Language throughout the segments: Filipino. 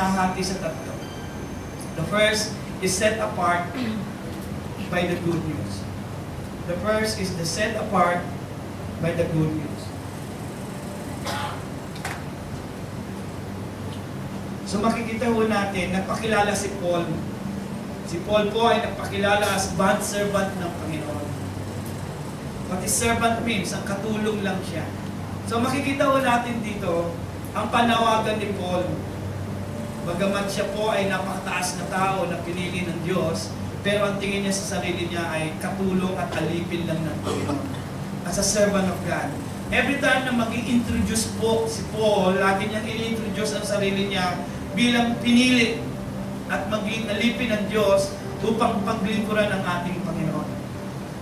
nahahati sa tatlo. The first is set apart by the good news. The first is the set apart by the good news. So makikita ho natin, nagpakilala si Paul. Si Paul po ay nagpakilala as bond servant ng Panginoon. What is servant means? Ang katulong lang siya. So makikita ho natin dito, ang panawagan ni Paul. Bagamat siya po ay napakataas na tao na pinili ng Diyos, pero ang tingin niya sa sarili niya ay katulong at alipin lang ng Panginoon. As a servant of God. Every time na mag-i-introduce po si Paul, lagi niyang i-introduce ang sarili niya bilang pinili at maging alipin ng Diyos upang paglingkuran ng ating Panginoon.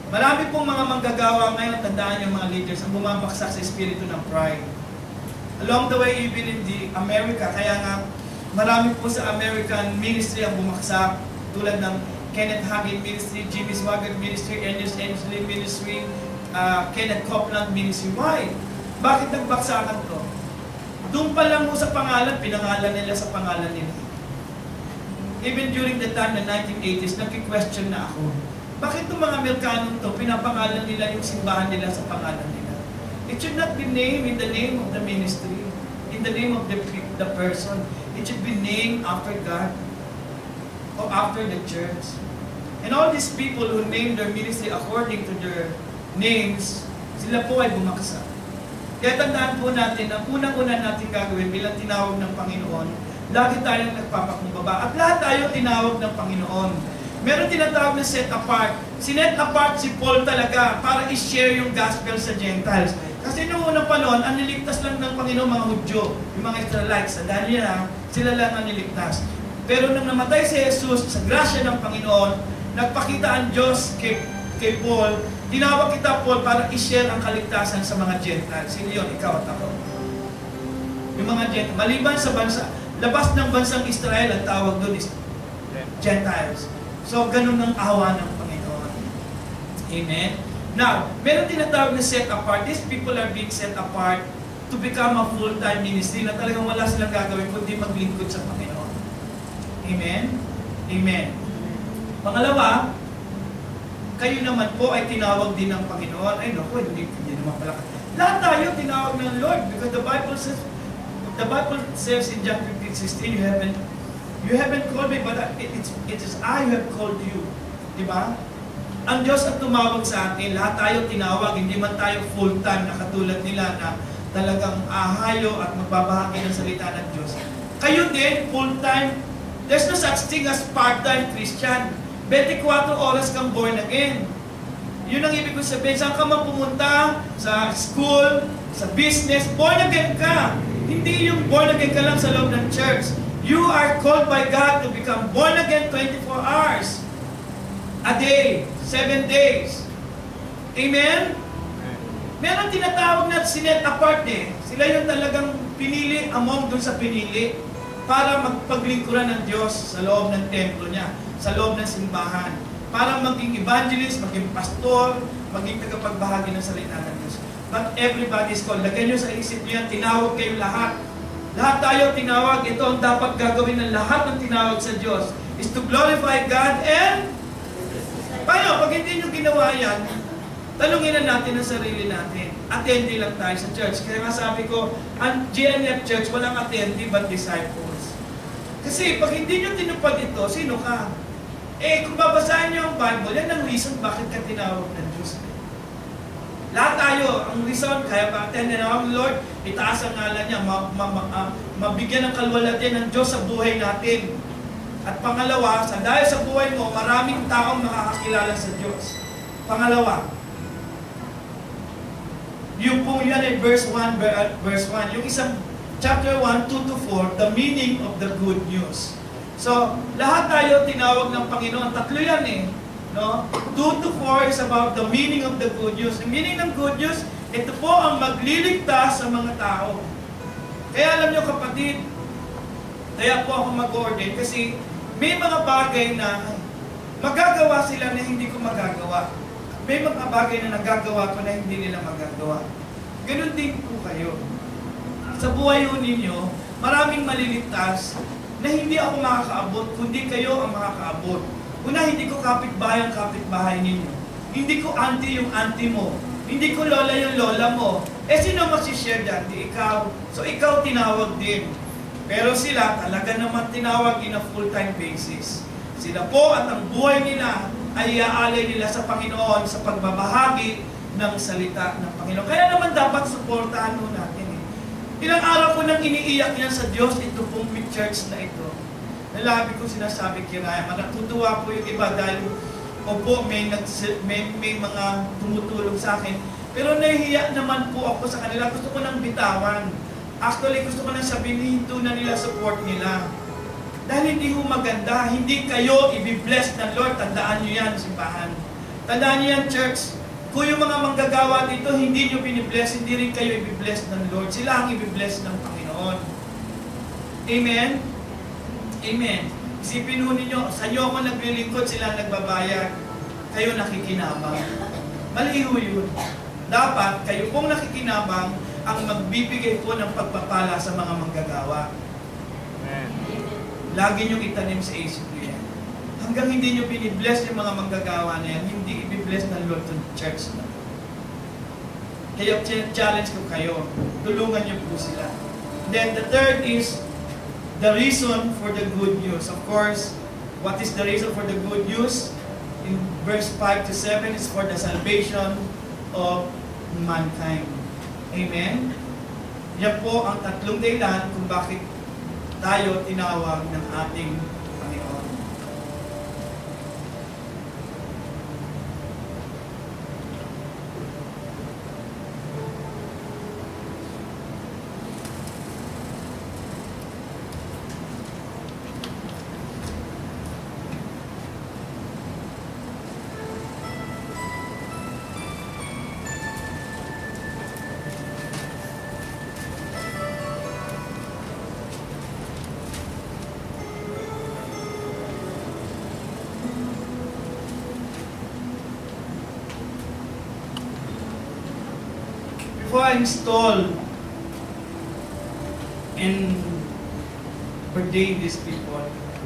Marami pong mga manggagawa ngayon, tandaan niyo mga leaders, ang bumabaksak sa espiritu ng pride. Along the way, even in the America, kaya nga marami po sa American ministry ang bumaksak, tulad ng Kenneth Hagin Ministry, Jimmy Swaggart Ministry, Ernest Hensley Ministry, Kenneth Copeland Ministry. Why? Bakit nagbaksakan to? Doon pa lang mo sa pangalan, pinangalan nila sa pangalan nila. Even during the time na 1980s, nag-question na ako. Bakit itong mga Amerikanong to, pinapangalan nila yung simbahan nila sa pangalan nila? It should not be named in the name of the ministry, in the name of the person. It should be named after God or after the church. And all these people who name their ministry according to their names, sila po ay bumaksak. Kaya tandaan po natin, ang unang-una natin gagawin bilang tinawag ng Panginoon, lagi tayong nagpapakumbaba. At lahat tayo tinawag ng Panginoon. Meron tinatawag na set apart. Sinet apart si Paul talaga para i-share yung gospel sa Gentiles. Kasi noong unang panahon, ang niligtas lang ng Panginoon mga Hudyo, yung mga Israelites. Sa Daniel, sila lang ang niligtas. Pero nang namatay si Jesus, sa grasya ng Panginoon, nagpakita ang Diyos kay Paul, tinawag kita, Paul, para i-share ang kaligtasan sa mga Gentiles. Sino yun? Ikaw at ako. Yung mga Gentiles. Maliban sa bansa, labas ng bansang Israel, ang tawag doon is Gentiles. So, ganun ang awa ng Panginoon. Amen? Now, meron tinatawag na set apart. These people are being set apart to become a full-time ministry na talagang wala silang gagawin kundi maglingkod sa Panginoon. Amen? Amen. Pangalawa, kayo naman po ay tinawag din ng Panginoon. Ay, naku, hindi naman pala. Lahat tayo tinawag ng Lord because the Bible says in John 15:16, you haven't called me, but it is I who have called you. Diba? Ang Diyos ang tumawag sa atin. Lahat tayo tinawag. Hindi man tayo full-time na katulad nila na talagang ahayo at magbabahagi ng salita ng Diyos. Kayo din, full-time. There's no such thing as part-time Christian. 24 oras kang born again. Yun ang ibig ko sabihin. Saan ka man pumunta? Sa school, sa business, born again ka. Hindi yung born again ka lang sa loob ng church. You are called by God to become born again 24 hours a day, 7 days. Amen? Meron tinatawag na sinet apart eh. Sila yung talagang pinili among dun sa pinili para magpaglingkuran ng Diyos sa loob ng templo niya, sa loob ng simbahan, para maging evangelist, maging pastor, maging tagapagbahagi ng salita ng Diyos. But everybody is called. Lagyan nyo sa isip nyo yan, tinawag kayo lahat. Lahat tayo tinawag. Ito ang dapat gagawin ng lahat ng tinawag sa Diyos is to glorify God and paano? Pag hindi nyo ginawa yan, tanungin na natin ang sarili natin. Attendee lang tayo sa church. Kaya nga sabi ko, ang GNF Church, walang attendee but disciples. Kasi pag hindi nyo tinupad ito, sino ka? Eh, kung babasahin nyo ang Bible, yan ang reason bakit ka tinawag ng Diyos. Lahat tayo, ang reason, kaya ba attend na ang Lord, itaas ang ngalan niya, mabigyan ng kalwalhatian ng Diyos sa buhay natin. At pangalawa, dahil sa buhay mo, maraming taong makakakilala sa Diyos. Pangalawa, yung po yan ay verse 1. Yung isang chapter 1, 2 to 4, the meaning of the good news. So, lahat tayo tinawag ng Panginoon. Tatlo yan eh. No? 2 to 4 is about the meaning of the good news. The meaning ng good news, ito po ang magliligtas sa mga tao. Kaya alam nyo kapatid, kaya po ako mag-ordain kasi may mga bagay na magagawa sila na hindi ko magagawa. May mga bagay na nagagawa ko na hindi nila magagawa. Ganun din po kayo. Sa buhay ninyo, maraming maliligtas na hindi ako makakaabot, kundi kayo ang makakaabot. Una, hindi ko kapitbahay ang kapitbahay ninyo. Hindi ko auntie yung auntie mo. Hindi ko lola yung lola mo. Sino magsishare dyan? Di ikaw. So ikaw tinawag din. Pero sila talaga naman tinawag in a full-time basis. Sila po at ang buhay nila ay iaalay nila sa Panginoon sa pagbabahagi ng salita ng Panginoon. Kaya naman dapat suportahan mo natin. Ilang araw ko nang iniiyak yan sa Diyos, ito pong church na ito. Nalabi ko sinasabi kay Ryan, natutuwa po yung iba dahil opo, may mga tumutulong sa akin. Pero nahihiya naman po ako sa kanila. Gusto ko nang bitawan. Actually, gusto ko nang sabihin, hinto na nila support nila. Dahil hindi ho maganda, hindi kayo i-bless ng Lord. Tandaan nyo yan, simbahan. Tandaan nyo yan, church. Kung yung mga manggagawa dito, hindi nyo binibless, hindi rin kayo i-bless ng Lord. Sila ang i-bless ng Panginoon. Amen? Amen. Isipin ho ninyo, sa inyo ako naglilingkod, sila nagbabayad. Kayo nakikinabang. Mali ho yun. Dapat, kayo pong nakikinabang ang magbibigay po ng pagpapala sa mga manggagawa. Amen. Lagi nyo itanim sa isip nyo yan. Hanggang hindi nyo binibless yung mga manggagawa na yan, hindi i-bless ng Lord to church na. Kaya challenge ko kayo, tulungan nyo po sila. Then the third is the reason for the good news. Of course, what is the reason for the good news? In verse 5 to 7 is for the salvation of mankind. Amen? Yan po ang tatlong dahilan kung bakit tayo tinawag ng ating Panginoon. Before I install and ordain these people,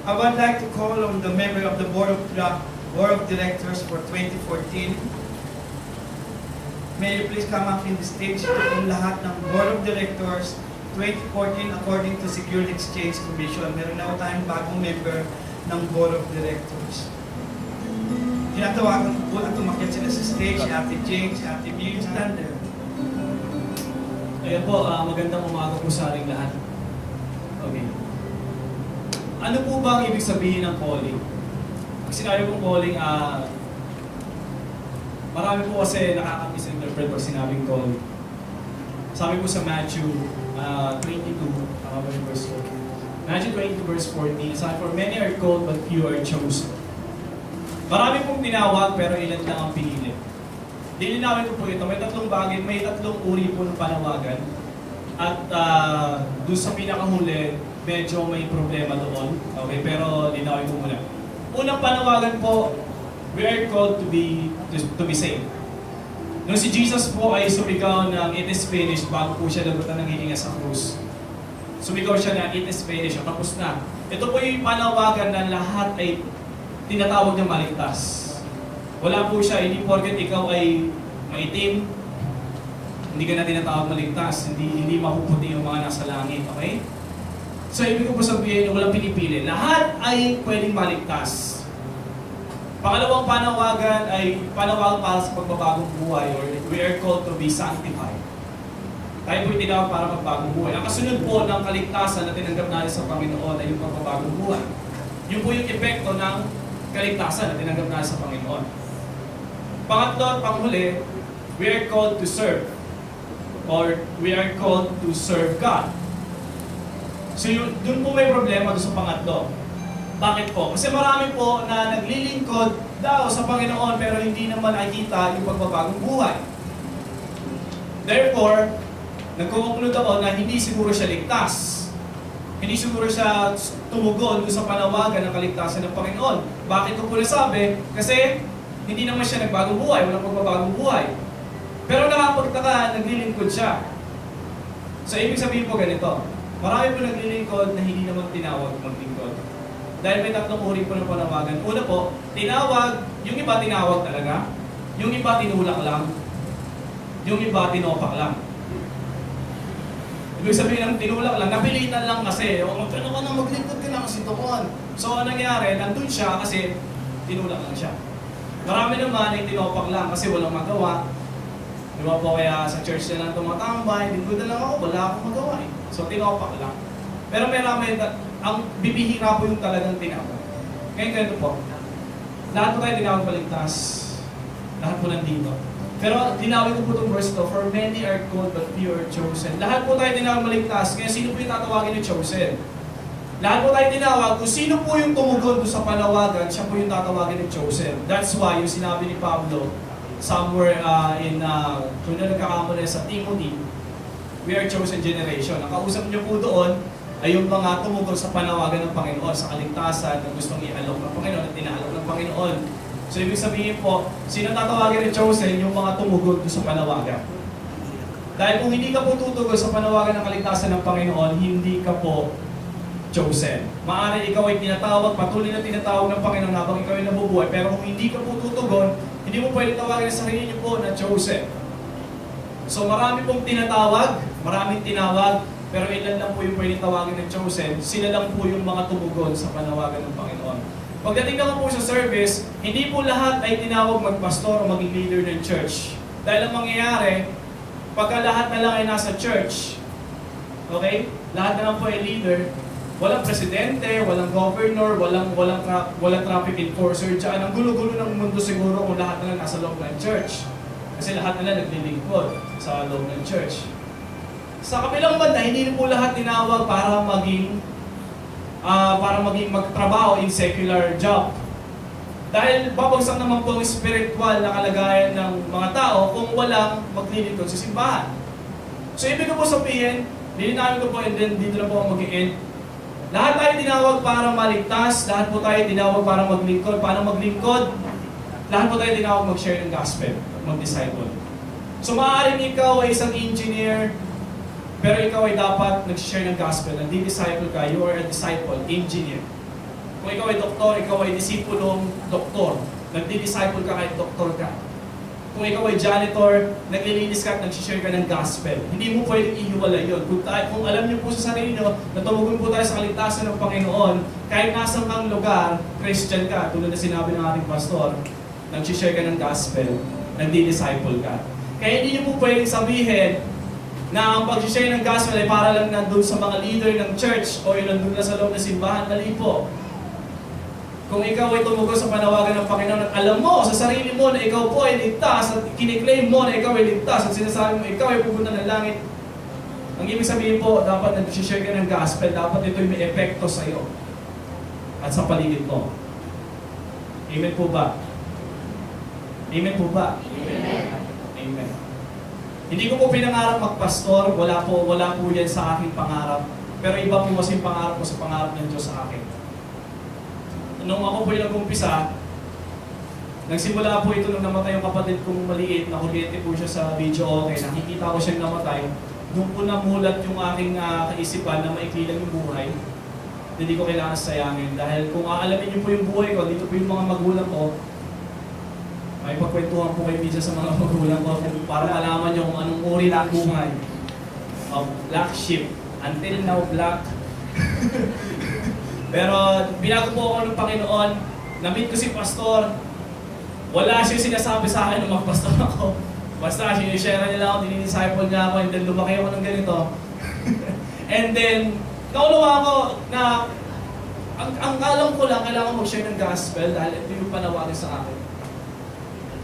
I would like to call on the member of the Board of Directors for 2014. May you please come up in the stage. Ito yung lahat ng Board of Directors 2014 according to Security Exchange Commission. Meron na tayong bagong member ng Board of Directors. Tinatawagan ko po at umakyat sila sa stage, si Ate Jane, si Ate Mia, stand there. Ayan po, magandang umaga po sa ating lahat. Okay. Ano po ba ang ibig sabihin ng calling? Pag sinabi pong calling, marami po kasi nakaka-misinterpret pag sinabing calling. Sabi po sa Matthew 22, verse 14. Matthew 22 verse 14, sabi, "For many are called, but few are chosen." Marami pong tinawag, pero ilan lang ang pinili. Dilinawin ko po ito, may tatlong bagay, may tatlong uri po ng panawagan. At doon sa pinakahuli, medyo may problema doon. Okay, pero linawin ko muna. Unang panawagan po, we are called to be saved. Nung si Jesus po ay sumigaw ng "It is finished" bago po siya nagutan ng hininga sa krus. Sumigaw siya na "It is finished", tapos na. Ito po yung panawagan na lahat ay tinatawag niyang maligtas. Wala po siya, hindi porket ikaw ay maitim, hindi ka na tinatawag maligtas, hindi mapuputi yung mga nasa langit, okay? So, ibig ko po sabihin, walang pinipili. Lahat ay pwedeng maligtas. Pangalawang panawagan ay panawagan para sa pagbabagong buhay, or we are called to be sanctified. Tayo po tinawag para magbagong buhay. Ang kasunod po ng kaligtasan na tinanggap natin sa Panginoon ay yung pagbabagong buhay. Yun po yung epekto ng kaligtasan na tinanggap natin sa Panginoon. Pangatlo at panghuli, we are called to serve. Or we are called to serve God. So dun po may problema doon sa pangatlo. Bakit po? Kasi marami po na naglilingkod daw sa Panginoon pero hindi naman nakikita yung pagbabagong buhay. Therefore, nagkukonklud ako na hindi siguro siya ligtas. Hindi siguro siya tumugon doon sa panawagan ng kaligtasan ng Panginoon. Bakit ko po nasabi? Kasi hindi naman siya nagbagong buhay, walang pagbabagong buhay. Pero nakapagtaka, naglilingkod siya. So, ibig sabihin po ganito. Marami po naglilingkod na hindi naman tinawag maglingkod. Dahil may tatlong uri po ng panawagan. Una po, tinawag, yung iba tinawag talaga. Yung iba tinulak lang. Yung iba tinopak lang. Ibig sabihin ng tinulak lang, napilitan lang kasi, o ano ka na maglingkod ka na kasi tukon. So ang nangyari, nandun siya kasi tinulak lang siya. Marami naman ay tinopak lang kasi walang magawa. Di ba po, kaya sa church na lang tumatambay, lingkod na lang ako, wala akong magawa eh. So tinopak lang. Pero marami, ang bibihira po yung talagang tinawag. Ngayon ganito po, lahat po tayo tinawag paligtas. Lahat po nandito. Pero dinawin ko po itong verse to, for many are called but few are chosen. Lahat po tayo tinawag maligtas, kaya sino po yung tatawagin ng chosen? Lahat po tayo tinawag, kung sino po yung tumugon doon sa panawagan, siya po yung tatawagin ng chosen. That's why yung sinabi ni Pablo, somewhere kung na nagkakamali sa Timothy, we are chosen generation. Ang kausap niyo po doon ay yung mga tumugon sa panawagan ng Panginoon, sa kaligtasan na gustong ialok ng Panginoon at inaalok ng Panginoon. So ibig sabihin po, sino tatawagin ng chosen? Yung mga tumugon doon sa panawagan. Dahil kung hindi ka po tutugon sa panawagan ng kaligtasan ng Panginoon, hindi ka po chosen. Maaari ikaw ay tinatawag, patuloy na tinatawag ng Panginoon habang ikaw ay nabubuhay, pero kung hindi ka po tutugon, hindi mo pwede tawagin sa sarili niyo po na chosen. So marami pong tinatawag, maraming tinawag, pero ilan lang po yung pwede tawagin ng chosen, sila lang po yung mga tumugon sa panawagan ng Panginoon. Pagdating naman po sa service, hindi po lahat ay tinawag magpastor o maging leader ng church. Dahil ang mangyayari, pagka lahat na lang ay nasa church, okay? Lahat na lang po ay leader, walang presidente, walang governor, walang traffic enforcer dyan. Ang gulo-gulo ng mundo siguro kung lahat na lang nasa loob ng church. Kasi lahat na lang naglilingkod sa loob ng church. Sa kabilang banda, hindi po lahat tinawag para maging magtrabaho in secular job. Dahil babagsak naman po ang spiritual na kalagayan ng mga tao kung walang maglilingkod sa simbahan. So ibig ko po sabihin, lilinawin ko po and then dito na po ang mag-i-end. Lahat tayo tinawag para maligtas, lahat po tayo tinawag para maglingkod. Paano maglingkod? Lahat po tayo tinawag mag-share ng gospel, mag-disciple. So maaaring ikaw ay isang engineer, pero ikaw ay dapat nag-share ng gospel, nag-disciple ka, you are a disciple, engineer. Kung ikaw ay doktor, ikaw ay disipulong doktor, nag-disciple ka kahit doktor ka. Kung ikaw ay janitor, naglilinis ka at nag-share ka ng gospel. Hindi mo pwedeng ihiwalay yun. Kung alam niyo po sa sarili niyo, na tumugon po tayo sa kaligtasan ng Panginoon, kahit nasang kang lugar, Christian ka, tulad na sinabi ng ating pastor, nag-share ka ng gospel, nag-disciple ka. Kaya hindi niyo po pwedeng sabihin na ang pag-share ng gospel ay para lang nandun sa mga leader ng church o yung nandun na sa loob ng simbahan. Mali po. Kung ikaw ay tumugon sa panawagan ng Panginoon at alam mo sa sarili mo na ikaw po ay ligtas at kiniklaim mo na ikaw ay ligtas at sinasabi mo ikaw ay pupunta ng langit, ang ibig sabihin po, dapat nag-share ka ng gospel, dapat ito'y may epekto sa iyo at sa paligid mo. Amen po ba? Amen po ba? Amen. Amen. Hindi ko po pinangarap magpastor, wala po yan sa aking pangarap. Pero iba po kasi yung pangarap ko sa pangarap ng Diyos sa akin. Nung ako po yung nag-umpisa, nagsimula po ito nung namatay yung kapatid kong maliit, nakuryente po siya sa video okay, nakikita ko siyang namatay. Doon po namulat yung aking kaisipan na maikli lang yung buhay. Hindi ko kailangan sayangin. Dahil kung aalamin niyo po yung buhay ko, dito po yung mga magulang ko, may pagkwentuhan po kayo minsan sa mga magulang ko para malaman niyo kung anong uri ng buhay. Black sheep. Until now, black. Pero binago po ako ng Panginoon, na-meet ko si Pastor. Wala siya sinasabi sa akin nung magpastor ako. Basta sinishare niya lang ako, dinidisciple niya ako, and then lumaki ako ng ganito. And then, nauluwa ako na ang alam ko lang, kailangan mag-share ng gospel dahil ito yung panawagan sa akin.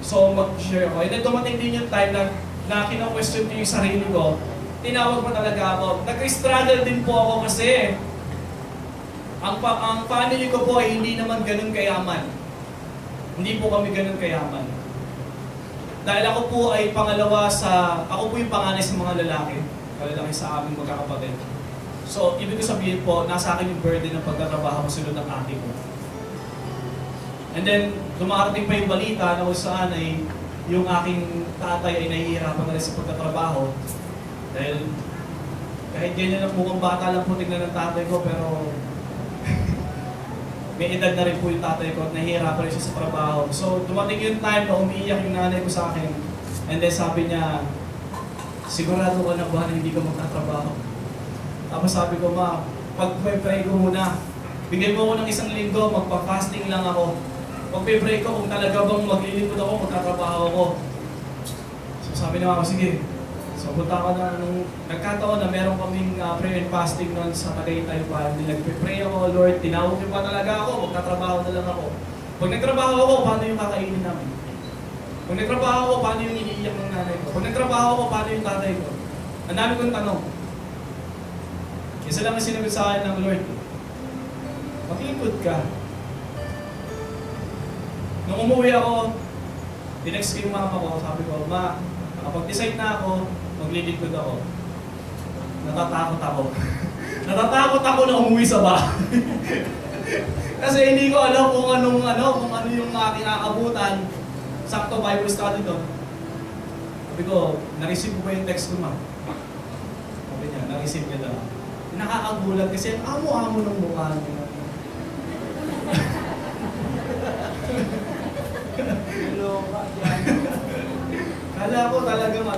So mag-share ako. And then dumating din yung time na kina-question ko yung sarili ko, tinawag mo talaga ako. Nag-struggle din po ako kasi ang family ko po ay hindi naman ganun kayaman. Hindi po kami ganun kayaman. Dahil ako po ay ako po yung panganay sa mga lalaki sa aming magkakapatid. So, ibig ko sabihin po, nasa akin yung burden ng pagtatrabaho kasunod ng ate ko. And then, dumarating pa yung balita na kung saan ay yung aking tatay ay nahihirapan na rin sa pagtatrabaho dahil Kahit ganyan ang mukhang bata lang po tignan ng tatay ko, pero may edad na rin po yung tatay ko at nahihirapan rin siya sa trabaho. So, dumating yung time na umiiyak yung nanay ko sa akin. And then sabi niya, sigurado ka na ba na hindi ka magtatrabaho? Tapos sabi ko, ma, pag-pray ko muna. Bigay mo ako ng 1 linggo, magpa-fasting lang ako. Pag-pray ko kung talaga bang maglilingkod ako, magtatrabaho ako. So sabi niya ako, sige. So punta ko na nung nagkataon na meron kaming prayer and fasting noon sa Tagaytay pa. Nag-pray ako, Lord, tinawag niyo pa talaga ako, magtatrabaho na lang ako. Pag nagtrabaho ako, paano yung kakainin namin? Pag nagtrabaho ako, paano yung iniiyak ng nanay ko? Pag nagtrabaho ako, paano yung tatay ko? Ang dami kong tanong. Isa lang ang sinabi sa akin ng Lord, maglingkod ka. Nung umuwi ako, dinext ko yung mama ko, sabi ko, ma, nakapag-decide na ako, maglilingkod ako. Natatakot ako. Natatakot ako na umuwi sa bahay. Kasi hindi ko alam kung ano yung aking aabutan. Sakto Bible study doon. Sabi ko, na-receive ko ba yung text ko, ma? Sabi niya, na-receive niya daw. Nakakagulat kasi amo-amo ng mukha niya. Kala ko talagang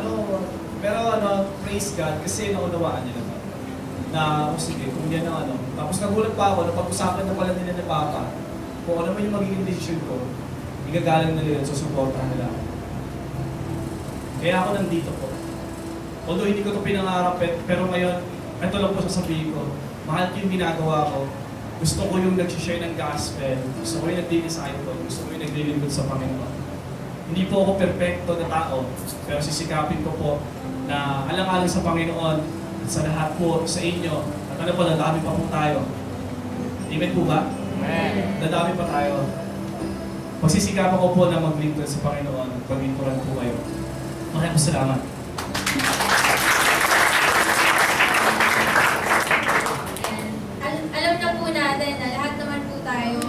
pero praise God kasi naunawaan niya naman. Na, sige, kung yan ang Tapos nagulat pa ako, napag-usapan na pala nila ni Papa, kung ano man yung magiging decision ko, igagalang na nila, susuportahan nila ako. Kaya ako nandito po. Although hindi ko ito pinangarap, pero ngayon, ito lang po sasabihin ko, mahal ko yung ginagawa ko, gusto ko yung nag-share ng gospel, gusto ko yung nag-disciple, gusto ko yung naglilingkod sa Panginoon. Hindi po ako perfecto na tao, pero sisikapin ko po na alang-alang sa Panginoon at sa lahat po sa inyo. At ano po, dadami pa po tayo. Amen po ba? Amen. Dadami pa tayo. Pagsisikapan ko po na maglingkod sa Panginoon at paglingkuran po kayo. Maraming salamat. Alam na po natin na lahat naman po tayo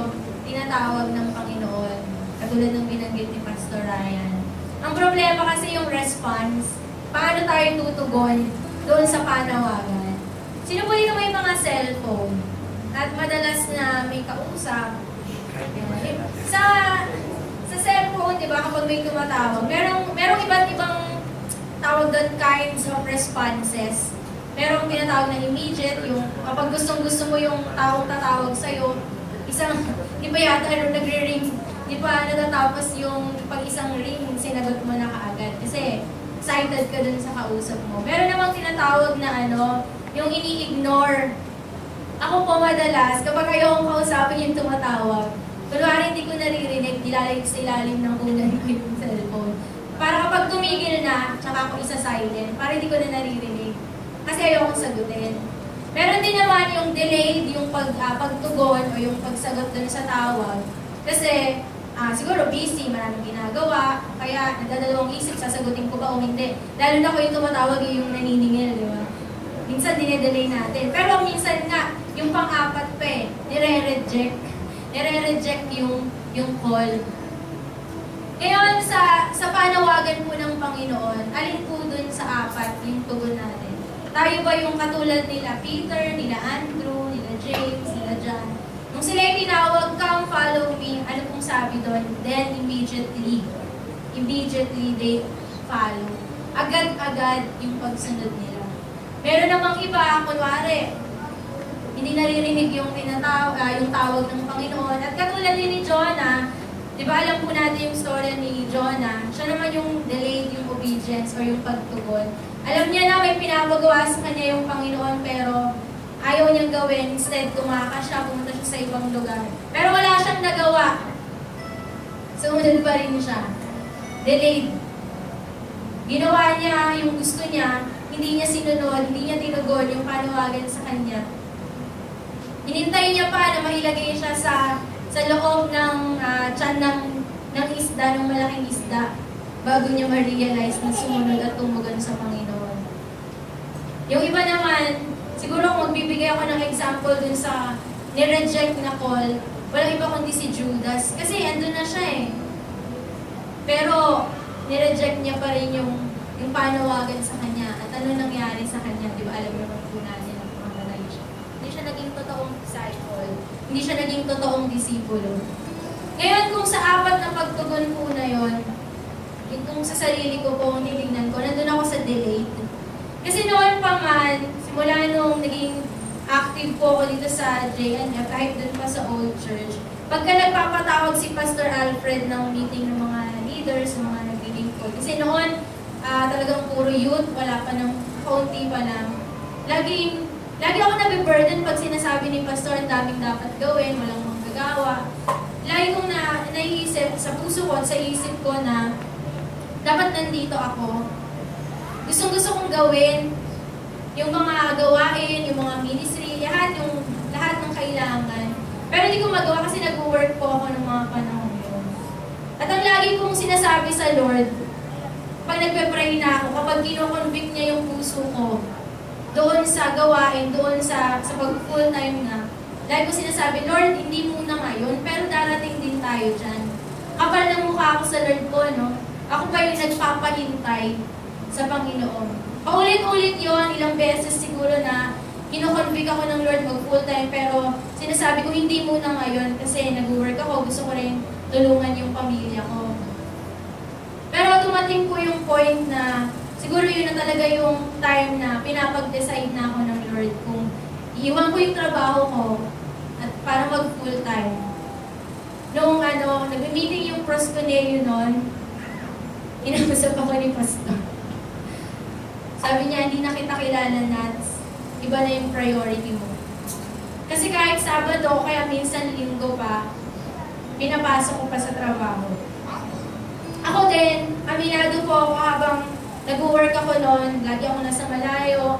tinatawag ng Panginoon, katulad ng binanggit ni Pastor Ryan. Ang problema kasi yung response, paano tayo tutugon doon sa panawagan. Sino po dito may mga cellphone at madalas na may kausap? Sa cellphone, di ba, kapag may tumatawag, merong iba't ibang tawag doon kinds of responses. Merong tinatawag na immediate, yung kapag gustong-gusto mo yung taong tatawag sa'yo, di ba yata nagre-ring, di ba natatapos yung pag isang ring, sinagot mo na kaagad. Kasi excited ka dun sa kausap mo. Meron namang tinatawag na yung ini-ignore. Ako po madalas, kapag ayokong kausapin yung tumatawag, kunwari hindi ko naririnig, nilalagay ko sa ilalim ng unan ko yung cellphone. Para kapag tumigil na, tsaka ako isa-silent, para hindi ko na naririnig. Kasi ayokong sagutin. Meron din naman yung delayed, yung pagtugon o yung pagsagot dun sa tawag. Kasi siguro busy, maraming ginagawa, kaya nagdadalawang isip, sasagutin ko ba o hindi. Lalo na ko yung tumatawag yung naniningil, di ba? Minsan dine-delay natin. Pero minsan nga, yung pang-apat pa nire-reject. Nire-reject yung call. Ngayon, sa panawagan po ng Panginoon, alin po dun sa apat yung tugon natin? Tayo ba yung katulad nila Peter, nila Andrew, nila James, nila John? Nung sila yung tinawag, come follow me, ano pong sabi doon? Then immediately they follow. Agad-agad yung pagsunod nila. Meron namang iba, kunwari, hindi naririnig yung tawag ng Panginoon. At katulad din ni Jonah, di ba alam po natin yung story ni Jonah, siya naman yung delayed yung obedience or yung pagtugon. Alam niya na may pinapagawa sa kanya yung Panginoon, pero ayaw niyang gawin. Instead, tumakas siya, pumunta siya sa ibang lugar. Pero wala siyang nagawa. Sumunod pa rin siya. Delayed. Ginawa niya yung gusto niya, hindi niya sinunod, hindi niya tinugon yung panawagan sa kanya. Hinintay niya pa na mailagay siya sa loob ng tiyan ng isda, ng malaking isda, bago niya ma-realize na sumunod at tumugon sa Panginoon. Yung iba naman, siguro kung magbibigay ako ng example dun sa nireject na call, walang iba kundi si Judas. Kasi andun na siya eh. Pero, nireject niya pa rin yung panawagan sa kanya. At ano nangyari sa kanya, di ba? Alam naman po natin ang pamamatay siya. Hindi siya naging totoong disciple. Hindi siya naging totoong disipulo. Ngayon, kung sa apat na pagtugon po na yon, kung sa sarili ko po, tinignan ko, nandun ako sa delayed. Kasi noon pa man, simula nung naging active po ako dito sa JNF, kahit dun pa sa old church, pagka nagpapatawag si Pastor Alfred ng meeting ng mga leaders, ng mga naglilingkod, kasi noon, talagang puro youth, wala pa ng kaunti pa lang. Lagi ako nabiburden pag sinasabi ni Pastor, ang daming dapat gawin, walang manggagawa. Lagi kong naiisip sa puso ko at sa isip ko na dapat nandito ako. Gustong-gusto kong gawin yung mga gawain, yung mga ministry, lahat ng kailangan. Pero hindi ko magawa kasi nag-work po ako ng mga panahon yun. At ang lagi kong sinasabi sa Lord, pag nagpe-pray na ako, kapag kino-convict niya yung puso ko, doon sa gawain, doon sa pag-full time na, lagi ko sinasabi, Lord, hindi muna ngayon, pero darating din tayo dyan. Kapal ng mukha ako sa Lord ko, no? Ako pa yung nagpapahintay sa Panginoon. Paulit-ulit yon, ilang beses siguro na kino-convict ako ng Lord mag-full time, pero sinasabi ko, hindi muna ngayon kasi nag-work ako, gusto ko rin tulungan yung pamilya ko. Pero dumating po yung point na siguro yun na talaga yung time na pinapag-decide na ako ng Lord kung iiwan ko yung trabaho ko at para mag-full time. Noong nag-meeting yung proskunelyo noon, inausap ako ni Pastor. Sabi niya, hindi na kita kilala, Nats. Iba na yung priority mo. Kasi kahit Sabado, kaya minsan Linggo pa, pinapasok ko pa sa trabaho. Ako din, aminado po ako habang nag-work ako noon, lagi ako nasa malayo.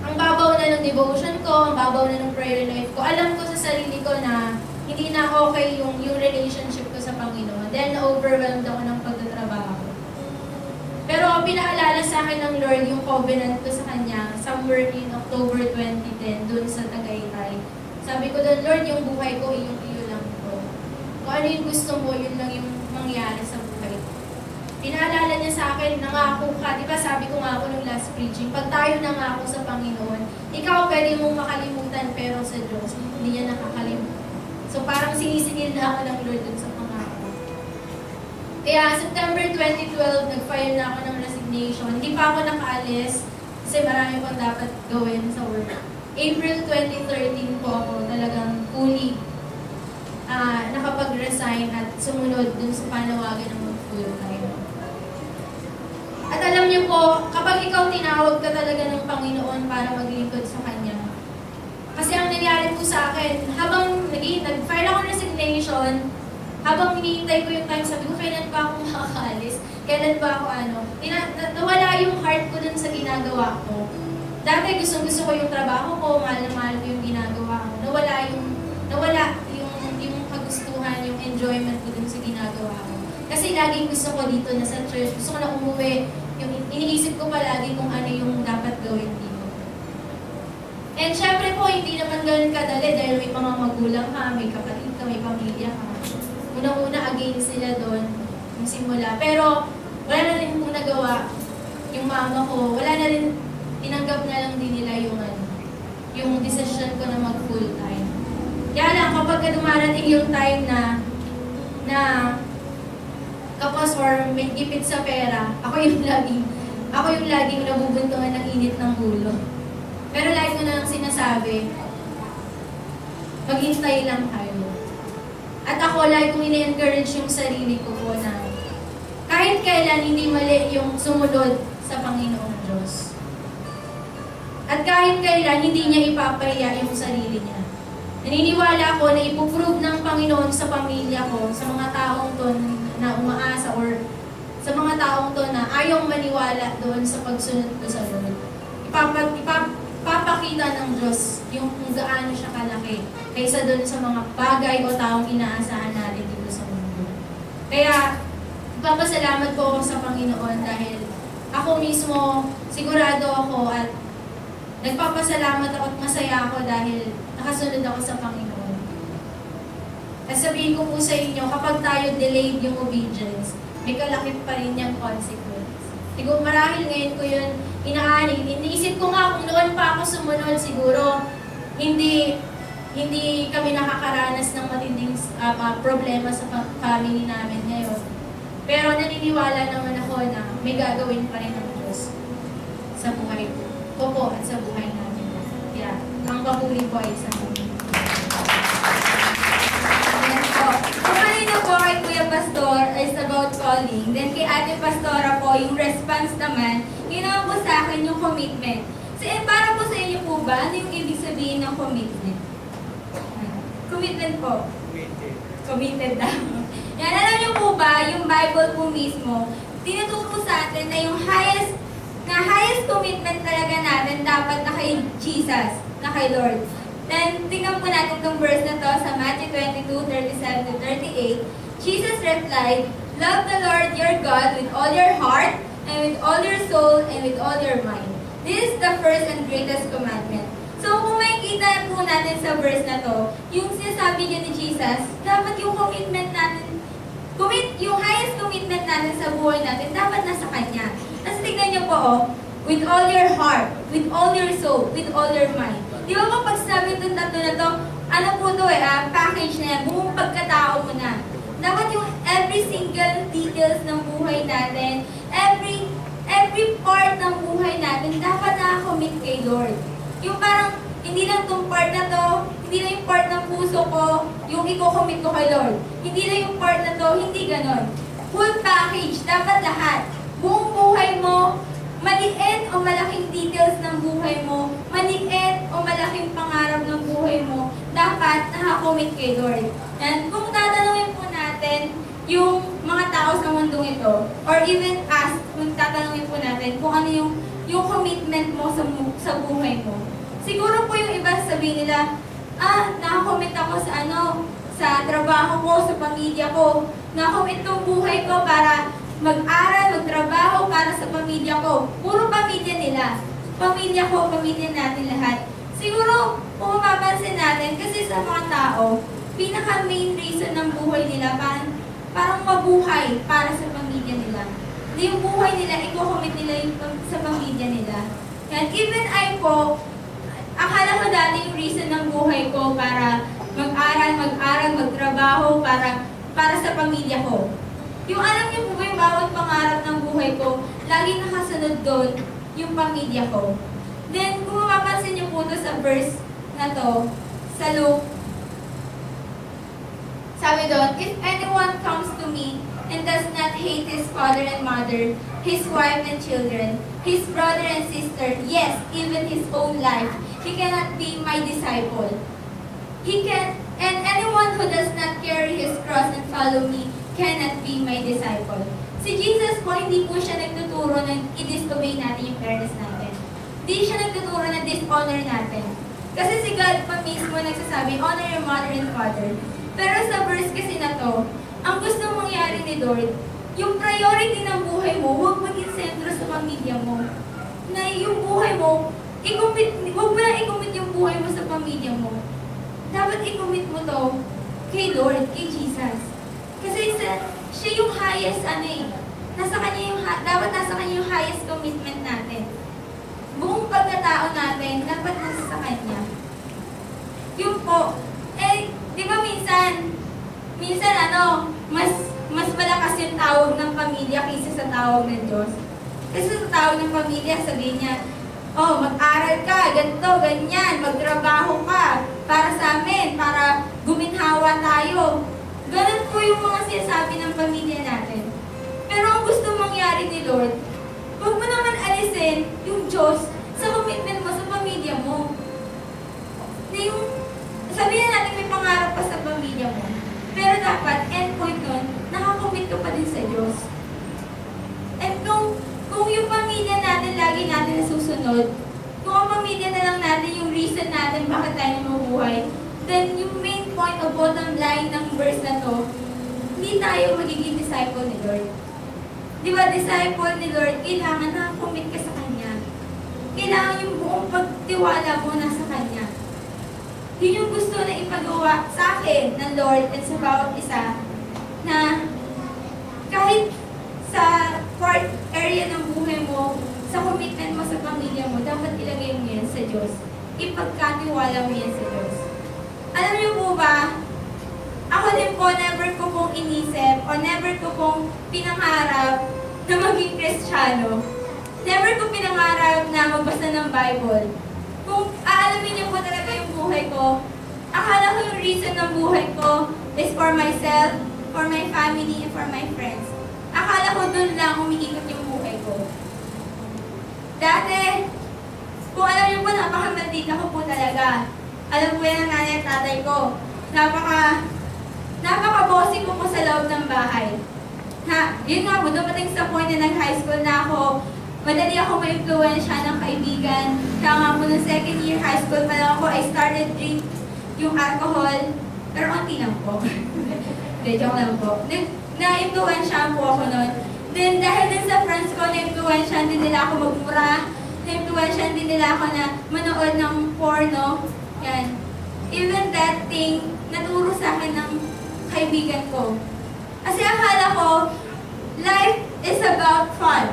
Ang babaw na ng devotion ko, ang babaw na ng prayer life ko. Alam ko sa sarili ko na hindi na okay yung relationship ko sa Panginoon. Then, na-overwhelmed ako ng pagtatrabaho. Pero pinaalala sa akin ng Lord yung covenant ko sa Kanya somewhere in October 2010, dun sa Tagaytay. Sabi ko doon, Lord, yung buhay ko, iyo lang po. Kung ano yung gusto mo, yun lang yung mangyari sa buhay ko. Pinaalala niya sa akin, nangako ka, di ba sabi ko nga ako nung last preaching, pag tayo nangako sa Panginoon, ikaw pwede mong makalimutan, pero sa Diyos, hindi niya nakakalimutan. So parang sinisingil na ako ng Lord dun sa pangako. Kaya September 2012, nag-file na ako ng resignation. Hindi pa ako nakaalis kasi marami pang dapat gawin sa work. April 2013 po ako talagang fully nakapag-resign at sumunod dun sa panawagan ng mag-full time. At alam niyo po, kapag ikaw tinawag ka talaga ng Panginoon para maglingkod sa Kanya, kasi ang nangyari po sa akin, habang nag-file ako ng resignation, habang hinihintay ko yung time, sabi ko, kailan ba ako makakaalis? Kailan ba ako nawala yung heart ko dun sa ginagawa ko. Dati gusto ko yung trabaho ko, mahal na mahal ko yung ginagawa ko. Nawala yung kagustuhan, yung enjoyment ko dun sa ginagawa ko. Kasi laging gusto ko dito na sa church, gusto ko na umuwi. Yung iniisip ko palagi kung ano yung dapat gawin dito. And syempre po, hindi naman ganun kadali dahil may mga magulang ka, may kapatid ka, may pamilya ka. Unang-una against sila doon, yung simula. Pero wala na rin po nagawa yung mama ko. Wala na rin, tinanggap na lang din nila yung decision ko na mag-full time. Kaya lang, kapag dumarating yung time na kapos or may ipit sa pera, ako yung laging nabubuntungan ng init ng ulo. Pero lagi ko na lang sinasabi, maghintay lang tayo. At ako, lagi kong ini-encourage yung sarili ko po na kahit kailan hindi mali yung sumunod sa Panginoong Diyos. At kahit kailan hindi niya ipapahiya yung sarili niya. Naniniwala ako na ipuprove ng Panginoon sa pamilya ko, sa mga taong to na umaasa or sa mga taong to na ayaw maniwala doon sa pagsunod ko sa Lord. Ipapakita ng Diyos yung kung gaano siya kalaki kaysa doon sa mga bagay o taong inaasahan natin dito sa mundo. Kaya, ipapasalamat po ako sa Panginoon dahil ako mismo, sigurado ako at nagpapasalamat ako at masaya ako dahil nakasunod ako sa Panginoon. At sabihin ko po sa inyo, kapag tayo delayed yung obedience, may kalakip pa rin yung consequence. Siguro marahil ngayon ko yun inaanin. Iniisip ko nga kung noon pa ako sumunod, siguro hindi kami nakakaranas ng matinding problema sa family namin ngayon. Pero naniniwala naman ako na may gagawin pa rin ang Diyos sa buhay ko po at sa buhay namin. Kaya, ang papuri po ay sa Diyos. Yes po. Kung kanina po kay Kuya Pastor is about calling, then kay Ate Pastora po, yung response naman, yun naman po sa akin yung commitment. So, para po sa inyo po ba, ano yung ibig sabihin ng commitment? Commitment po. Committed daw. Yan, alam niyo po ba, yung Bible po mismo, tinuturo sa atin na yung highest commitment talaga natin dapat na kay Jesus, na kay Lord. Then, tingnan po natin itong verse na to sa Matthew 22:37-38. Jesus replied, "Love the Lord your God with all your heart, and with all your soul, and with all your mind. This is the first and greatest commandment." So, kung makikita po natin sa verse na to, yung sinasabi niya ni Jesus, dapat yung commitment natin, yung highest commitment natin sa buhay natin, dapat nasa Kanya. Tapos tignan niyo po, with all your heart, with all your soul, with all your mind. Di ba po pag sinabi itong tatlo na to, ano po to package na yan, buong pagkatao mo na. Dapat yung every single details ng buhay natin, every part ng buhay natin, dapat nakakommit kay Lord. Yung parang, hindi lang itong part na to, hindi lang yung part ng puso ko, yung i-commit ko kay Lord. Hindi lang yung part na to, hindi ganon. Full package, dapat lahat. Buong buhay mo, maliit o malaking details ng buhay mo, maliit o malaking pangarap ng buhay mo, dapat nakakommit kay Lord. And kung tatanungin po natin yung mga tao sa mundong ito, or even us, kung tatanungin po natin kung ano yung commitment mo sa buhay mo. Siguro po yung iba sabihin nila, nakakommit ako sa trabaho ko, sa pamilya ko. Nakakommit tong buhay ko para mag-aral, magtrabaho para sa pamilya ko. Puro pamilya nila. Pamilya ko, pamilya natin lahat. Siguro, kung mapapansin natin, kasi sa mga tao, pinaka-main reason ng buhay nila, parang mabuhay para sa pamilya nila. Yung buhay nila, i-commit nila yung sa pamilya nila. And even I po, akala ko dati yung reason ng buhay ko para mag-aral, magtrabaho, para sa pamilya ko. Yung alam niyo po ba yung bawat pangarap ng buhay ko, lagi nakasunod doon yung pamilya ko. Then, kung mapapansin niyo po ito sa verse na to, sa Luke, sabi doon, "If anyone comes to me and does not hate his father and mother, his wife and children, his brother and sister, yes, even his own life, he cannot be my disciple. And anyone who does not carry his cross and follow me cannot be my disciple." Si Jesus po, hindi po siya nagtuturo na i-disobey natin yung parents natin. Hindi siya nagtuturo na dishonor natin. Kasi si God pa mismo nagsasabi, "Honor your mother and father." Pero sa verse kasi na to, ang gusto mangyari ni Lord, yung priority ng buhay mo, huwag maging sentro sa pamilya mo. Na yung buhay mo, huwag mo na i-commit yung buhay mo sa pamilya mo. Dapat i-commit mo to kay Lord, kay Jesus. Kasi siya yung highest, dapat nasa kanya yung highest commitment natin. Buong pagkatao natin, dapat nasa sa kanya. Yun po, di ba minsan mas malakas yung tawag ng pamilya kaysa sa tawag ng Diyos. Kasi sa tawag ng pamilya, sabihin niya, mag-aral ka, ganito, ganyan, magtrabaho ka, para sa amin, para guminhawa tayo. Ganun po yung mga sinasabi ng pamilya natin. Pero ang gusto mangyari ni Lord, huwag mo naman alisin yung Diyos sa commitment mo sa pamilya mo. Na yung, sabihin natin may pangarap pa sa pamilya mo, pero dapat, end point nun, nakakommit ka pa din sa Diyos. And kung yung pamilya natin lagi natin nasusunod, kung ang pamilya na lang natin yung reason natin bakit tayo mabuhay, then yung main point o bottom line ng verse na to, hindi tayo magiging disciple ni Lord. Di ba, disciple ni Lord, kailangan nakakommit ka sa Kanya. Kailangan yung buong pagtiwala mo nasa Kanya. Yun yung gusto na ipagawa sa akin ng Lord at sa bawat isa, na kahit sa part area ng buhay sa commitment mo sa pamilya mo, dapat ilagay mo yan sa Diyos. Ipagkatiwala mo yan sa Diyos. Alam niyo po ba, ako din po, never ko pong inisip o never ko pong pinangarap na maging Kristiyano. Never ko pinangarap na magbasa ng Bible. Kung aalamin niyo po talaga yung buhay ko, akala ko yung reason ng buhay ko is for myself, for my family, and for my friends. Akala ko dun lang umiikot yung buhay ko. Dati, kung alam niyo po, napaka-maldita ko po talaga. Alam po yan ng nanay at tatay ko. Napaka-bossy ko po sa loob ng bahay. Yun nga po, dumating sa point na nag-high school na ako, madali ako ma-influensya ng kaibigan. Kaya nga po, nung second year high school pa lang ako, I started drink yung alcohol. Pero konti lang po. Hindi, joke lang po. Na-influensya po ako nun. Then, dahil din sa friends ko, na-influensya din nila ako magmura. Na-influensya din nila ako na manood ng porno. Yan. Even that thing, naturo sa akin ng kaibigan ko. Kasi akala ko, life is about fun.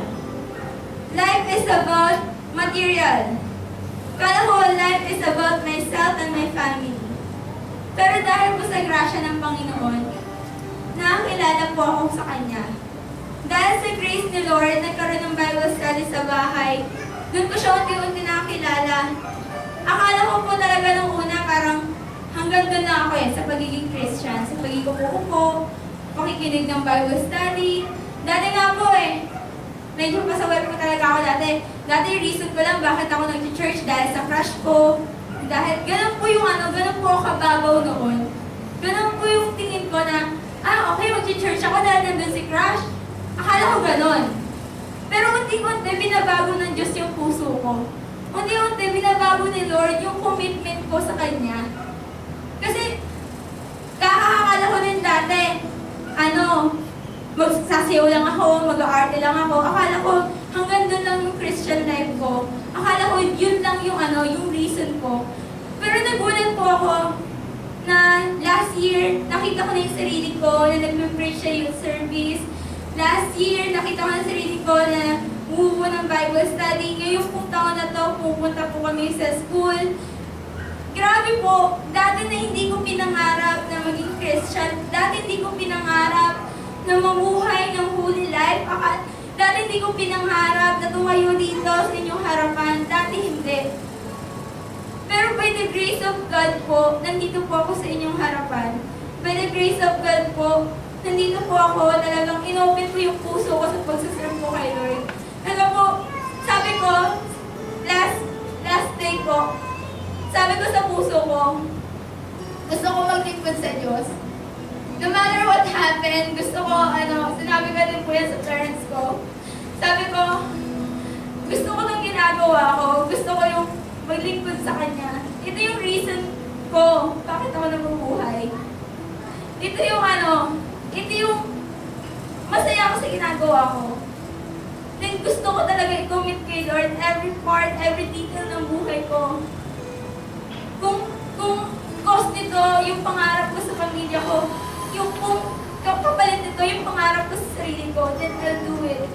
Life is about material. Akala ko, life is about myself and my family. Pero dahil po sa grasya ng Panginoon, nakakilala po ako sa Kanya. Dahil sa grace ni Lord, nagkaroon ng Bible study sa bahay. Doon ko siya unti-unti nakakilala. Akala ko po talaga nung una, parang hanggang doon na ako sa pagiging Christian, sa pagiging upo, pakikinig ng Bible study. Dati nga po medyo pasaway po talaga ako dati. Dati reason ko lang bakit ako nag-church dahil sa crush ko. Dahil ganun po yung ganun po ako kababaw noon. Ganun po yung tingin ko na, okay, mag-church ako dahil nandun si crush. Akala ko ganun. Pero unti-unti, binabago ng Diyos yung puso ko. Unti-unti, binabago ni Lord yung commitment ko sa Kanya. Kasi, kakakakala ko din dati, magsasayaw lang ako, mag-aarte lang ako. Akala ko, hanggang doon lang yung Christian life ko. Akala ko, yun lang yung yung reason ko. Pero nagulat po ako na last year, nakita ko na yung sarili ko na nag-preach sa youth service. Last year, nakita ko na sarili ko na umupo ng Bible study. Ngayong pong taon na to, pupunta po kami sa school. Grabe po, dati na hindi ko pinangarap na maging Christian. Dati hindi ko pinangarap na mamuhay ng holy life. Dati hindi ko pinangarap na tumayo dito sa inyong harapan. Dati hindi. Pero by the grace of God po, nandito po ako sa inyong harapan. By the grace of God po, nandito po ako, talagang inopen ko yung puso ko sa pagsaserve po kay Lord. Alam po, sabi ko, last day ko, sabi ko sa puso ko, gusto ko maglingkod sa Diyos. No matter what happened, gusto ko, sinabi ko din po yan sa parents ko. Sabi ko, gusto ko nang ginagawa ko, gusto ko yung maglingkod sa Kanya. Ito yung reason ko, bakit ako nabubuhay. Ito yung masaya ako sa ginagawa ko. Then gusto ko talaga i-commit kay Lord every part, every detail ng buhay ko. Kung cost nito, yung pangarap ko sa pamilya ko, kung kapalit nito, yung pangarap ko sa sarili ko, then I'll do it.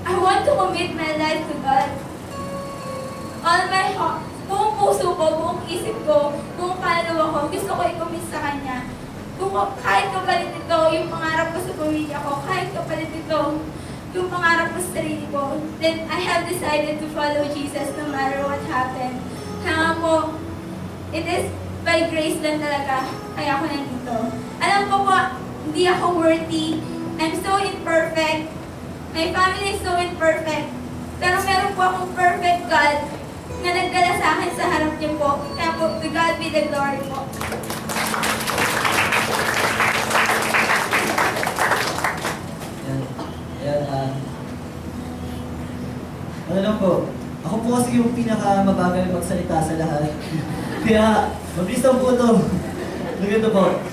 I want to commit my life to God. All my heart, buong puso ko, buong isip ko, buong kaluluwa ko, gusto ko i-commit sa Kanya. Kung kahit kapalit nito, yung pangarap ko sa pamilya ko, kahit kapalit nito, yung pangarap ko sa sarili ko, then I have decided to follow Jesus no matter what happened. Kaya po, it is by grace lang talaga, kaya ako nandito. Alam ko po, hindi ako worthy. I'm so imperfect. My family is so imperfect. Pero meron po akong perfect God na nagdala sa akin sa harap niyo po. Kaya po, to God be the glory po. Ano lang po, ako po kasi yung pinaka-mabagal magsalita sa lahat. Kaya, mabilis lang po ito. Ganito po.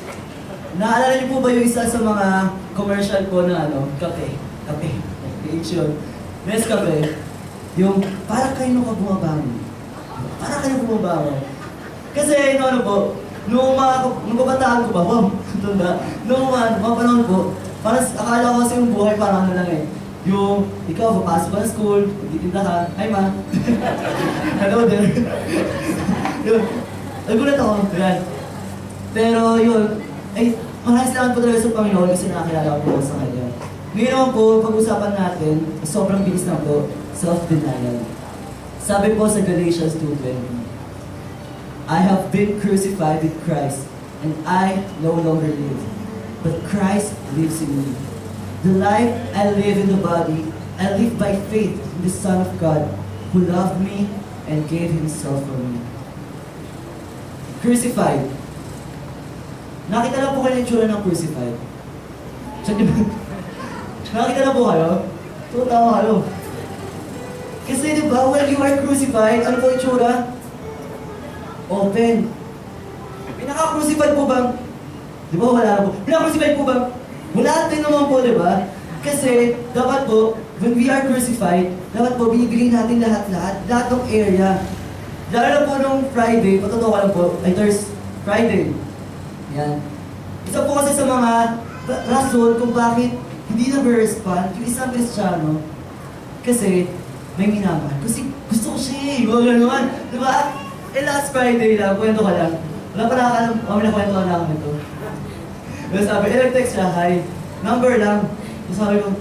Naalala niyo po ba yung isa sa mga commercial po na kape? Kape. Yun. Nescafe. Yung, para kayo nung bumabangon. Para kayo bumabangon. Kasi, po, nung kabataan ko pa, nung mga panahon ko, parang akala ko kasi yung buhay parang lang Yung, ikaw, papasok ka ng school, magtitinda ka, hi ma. Hello there. Yun. Nagulat ako, yan. Pero yun, ay, maraming salamat po talaga sa Panginoon kasi nakakilala ko po sa Kanya. Ngayon naman po, pag-usapan natin, sobrang bilis na po, self-denial. Sabi po sa Galatians 2:20, I have been crucified with Christ, and I no longer live, but Christ lives in me. The life I live in the body, I live by faith in the Son of God, who loved me and gave Himself for me. Crucified. Nakita na po kayo ng itsura ng crucified? Check niyo ba? Nakita na po kayo? Tutawa kayo. Kasi di ba, when you are crucified, ano po yung itsura? Open. Pinaka-crucified po bang? Di ba wala na po? Pinaka-crucified po bang? Wala din naman po, di ba? Kasi dapat po, when we are crucified, dapat po binibigay natin lahat ng area. Lalo na po nung Friday, patotoo ko lang po, ay Friday. Yan. Isa po kasi sa mga rason kung bakit hindi nag-respond yung isang Kristiyano kasi may minamahal. Kasi gusto ko siya eh. Mga gano'n. Diba? Eh last Friday lang, kwento ka lang. Wala pa nakakalam, kami na kwento ka lang ito. Tapos sabi, nag-text siya, hi. Number lang. Tapos sabi ko,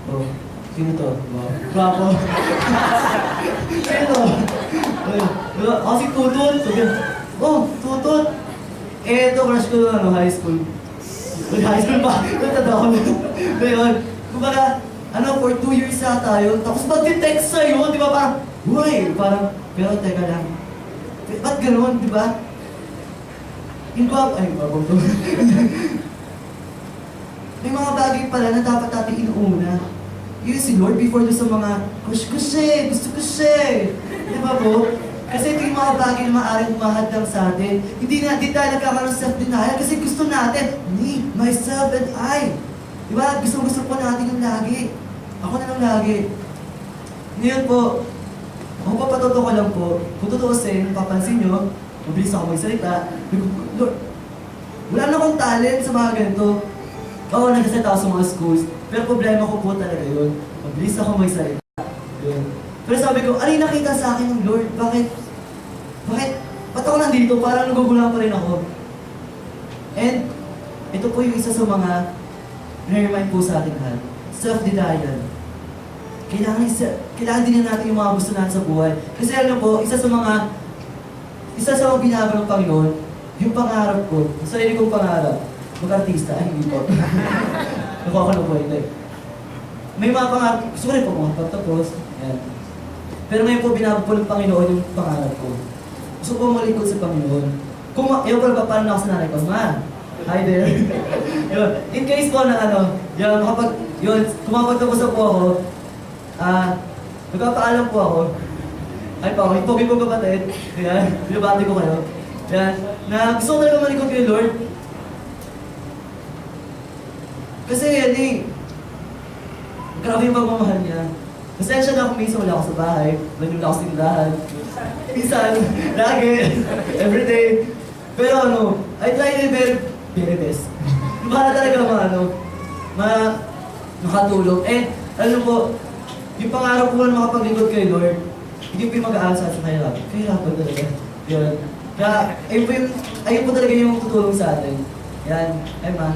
oh, sino to? Wow. Guwapo. Sino? Kasi Tutot. Sabi, oh, Tutot. Eh, ito, crush ko na, high school. High school pa. Natanda ko na. Ngayon, kumbaga, for 2 years na tayo, tapos mag-text sa'yo, di ba? Parang, uy, parang, pero teka lang. Ba't gano'n, di ba? Yung ay, babang to. May mga bagay pala na dapat natin inuuna. Yun si Lord before doon sa mga, crush ko siya, gusto ko siya. Di ba po? Kasi ito yung mga bagay na maaaring umahadlang sa atin. Hindi tayo nagkakaroon ng self-denial kasi gusto natin, me, myself, and I. Diba? Gusto po natin yung lagi. Ako na lang lagi. Ngayon po, ako pa patotoo ko lang po, kung tutuusin, papansin nyo, mabilis ako magsalita, Lord, wala na akong talent sa mga ganito. Oo, nag-set ako sa mga schools, pero problema ko po talaga yun. Mabilis ako magsalita. Yun. Pero sabi ko, ano yung nakita sa akin ng Lord? Bakit? Ba't ako nandito? Parang nagugulang pa rin ako. And, ito po yung isa sa mga na-remind po sa atin lahat. Self-denial. Kailangan din natin yung mga gusto natin sa buhay. Kasi ano po, isa sa mga binago ng Panginoon, yung pangarap ko, yung sarili kong pangarap, mag-artista, ay hindi po. Nakuha ko na po, hindi. May mga pangarap, gusto ko rin po mga pagtapos. Yan. Pero ngayon po, binago po ng Panginoon yung pangarap ko. Gusto ko malikod sa Panginoon. Ewan ko ba, paano ako sa nanay ko? Ma, hi there. Yun. In case po na kung mapagtapos na po ako, nagpapaalam po ako. Ay pa ako, yung pogi ko kapatid. Yan, binabati ko kayo. Yan, na gusto ko talaga malikod kay Lord. Kasi yan eh, grabe yung pagmamahal niya. Pasensya na kung minsan wala ako sa bahay, wala ako sa tindahan. Minsan, lagi, everyday. Pero I try my very best. Para talaga makatulong. And po, yung pangarap ko na makapaglingkod kay Lord, hindi po yung mag-aalsa sa kahirapan. Kahirapan talaga. Yun. Kaya, ayun po talaga yung tutulong sa atin. Yan. Ay ma,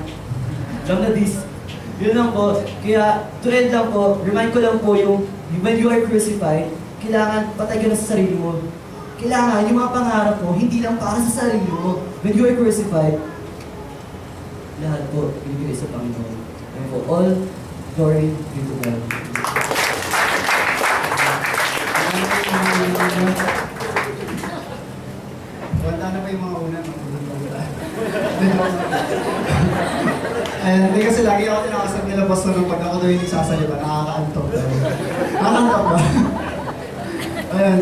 lang na this. Yun lang po. Kaya, to end lang po, remind ko lang po yung when you are crucified, kailangan patay ka na sa sarili mo. Kailangan yung mga pangarap mo, hindi lang para sa sarili mo. When you are crucified, lahat po, ibigay sa Panginoon. Kaya po, all glory be to God. Wala na ba yung mga una? Hindi kasi lagi ako tinakasag nila basta nung pag ako daw yung nagsasalita, nakakaantok daw. Nakakaantok ba? Ayun.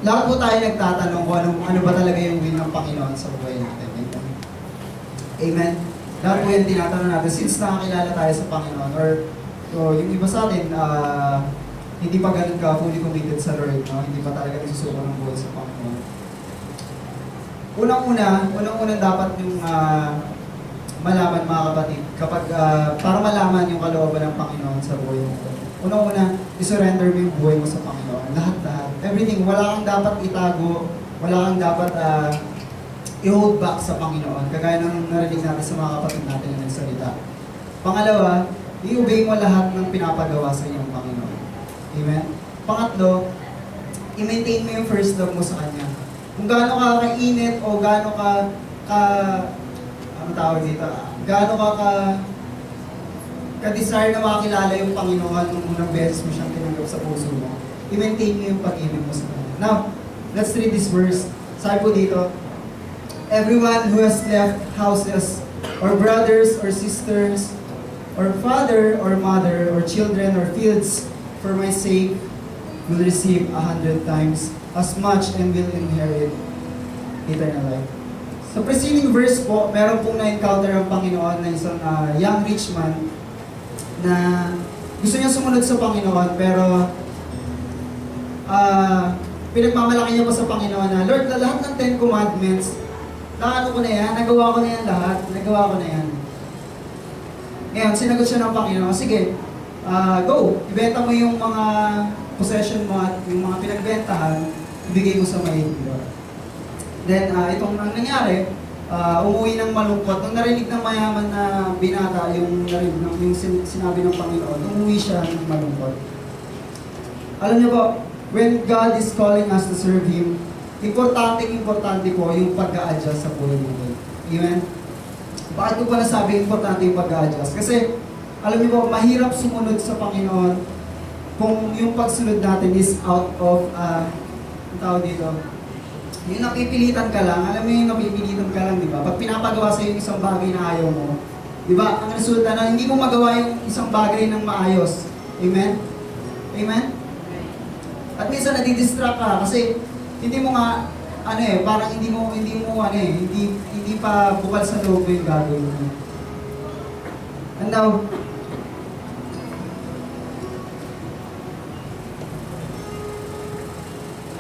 Lahat po tayo nagtatanong kung ano ba talaga yung will ng Panginoon sa buhay natin. Amen? Lahat po yung tinatanong natin since nakakilala tayo sa Panginoon or yung iba sa atin, hindi pa ganun ka fully committed sa Lord, no? Hindi pa talaga nagsusuko ng buhay sa Panginoon. Unang-una dapat yung malaman mga kapatid, para malaman yung kalooban ng Panginoon sa buhay mo. Una-una, isurrender mo yung buhay mo sa Panginoon. Lahat-lahat. Everything. Wala kang dapat itago. Wala kang dapat i-hold back sa Panginoon. Kagaya ng narinig natin sa mga kapatid natin na nagsalita. Pangalawa, i-obey mo lahat ng pinapagawa sa inyong Panginoon. Amen? Pangatlo, i-maintain mo yung first love mo sa Kanya. Kung gaano ka kainit o gaano ano tawag dito, gaano ka-desire na makakilala yung Panginoon nung unang beses mo siyang tinanggap sa puso mo, i-maintain mo yung pag-ibig mo sa Kanya. Now, let's read this verse. Sabi po dito, everyone who has left houses, or brothers, or sisters, or father, or mother, or children, or fields, for my sake, will receive 100 times as much and will inherit eternal life. Sa preceding verse po, meron pong na-encounter ang Panginoon na isang young rich man na gusto niya sumunod sa Panginoon pero pinagmamalaki niya pa sa Panginoon na, Lord, lahat ng 10 commandments, naano ko na yan, nagawa ko na yan lahat, nagawa ko na yan. Ngayon, sinagot siya ng Panginoon, sige, go, ibenta mo yung mga possession mo at yung mga pinagbentahan, ibigay mo sa mahihirap. Then, itong ang nangyari, umuwi ng malungkot. Nung narinig ng mayaman na binata yung sinabi ng Panginoon, umuwi siya ng malungkot. Alam niyo po, when God is calling us to serve Him, importante po yung pag-a-adjust sa buhay natin. Amen? Bakit ko pa nasabi importante yung pag-a-adjust? Kasi, alam niyo po, mahirap sumunod sa Panginoon kung yung pagsunod natin is out of, ang tawag dito, yung napipilitan ka lang, alam mo yung napipilitan ka lang, di ba? Pag pinapagawa sa yung isang bagay na ayaw mo, di ba? Ang resulta na hindi mo magawa yung isang bagay ng maayos. Amen? Amen? At minsan nadidistract ka kasi hindi mo nga, parang hindi pa bukal sa loob yung gagawin mo. And now,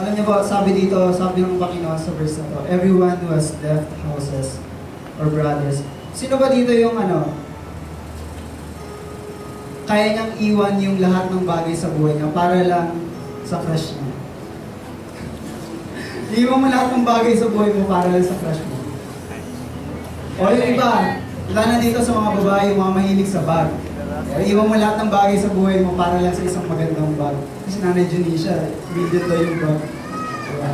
alam niyo po, sabi ng Panginoon sa verse na to, everyone who has left houses or brothers. Sino ba dito yung kaya niyang iwan yung lahat ng bagay sa buhay niya para lang sa crush niya? Iwan mo lahat ng bagay sa buhay mo para lang sa crush mo. O yung iba, wala na dito sa mga babae, yung mga mahilig sa bag. Iwan mo lahat ng bagay sa buhay mo para lang sa isang magandang bag. Kasi Nanay Junisha, immediate daw yung bag. Diba?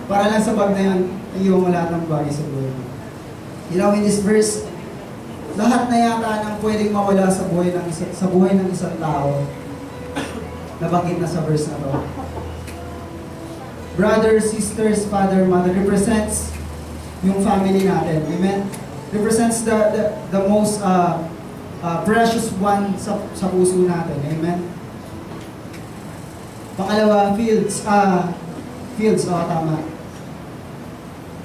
Para lang sa bag na yun, iwan mo lahat ng bagay sa buhay mo. You know, in this verse, lahat na yata ng pwedeng mawala sa buhay ng isang tao, nabanggit na sa verse na to. Brothers, sisters, father, mother, represents yung family natin. Amen? Represents the most precious one sa puso natin. Amen? Pangalawa, fields. Fields, tama.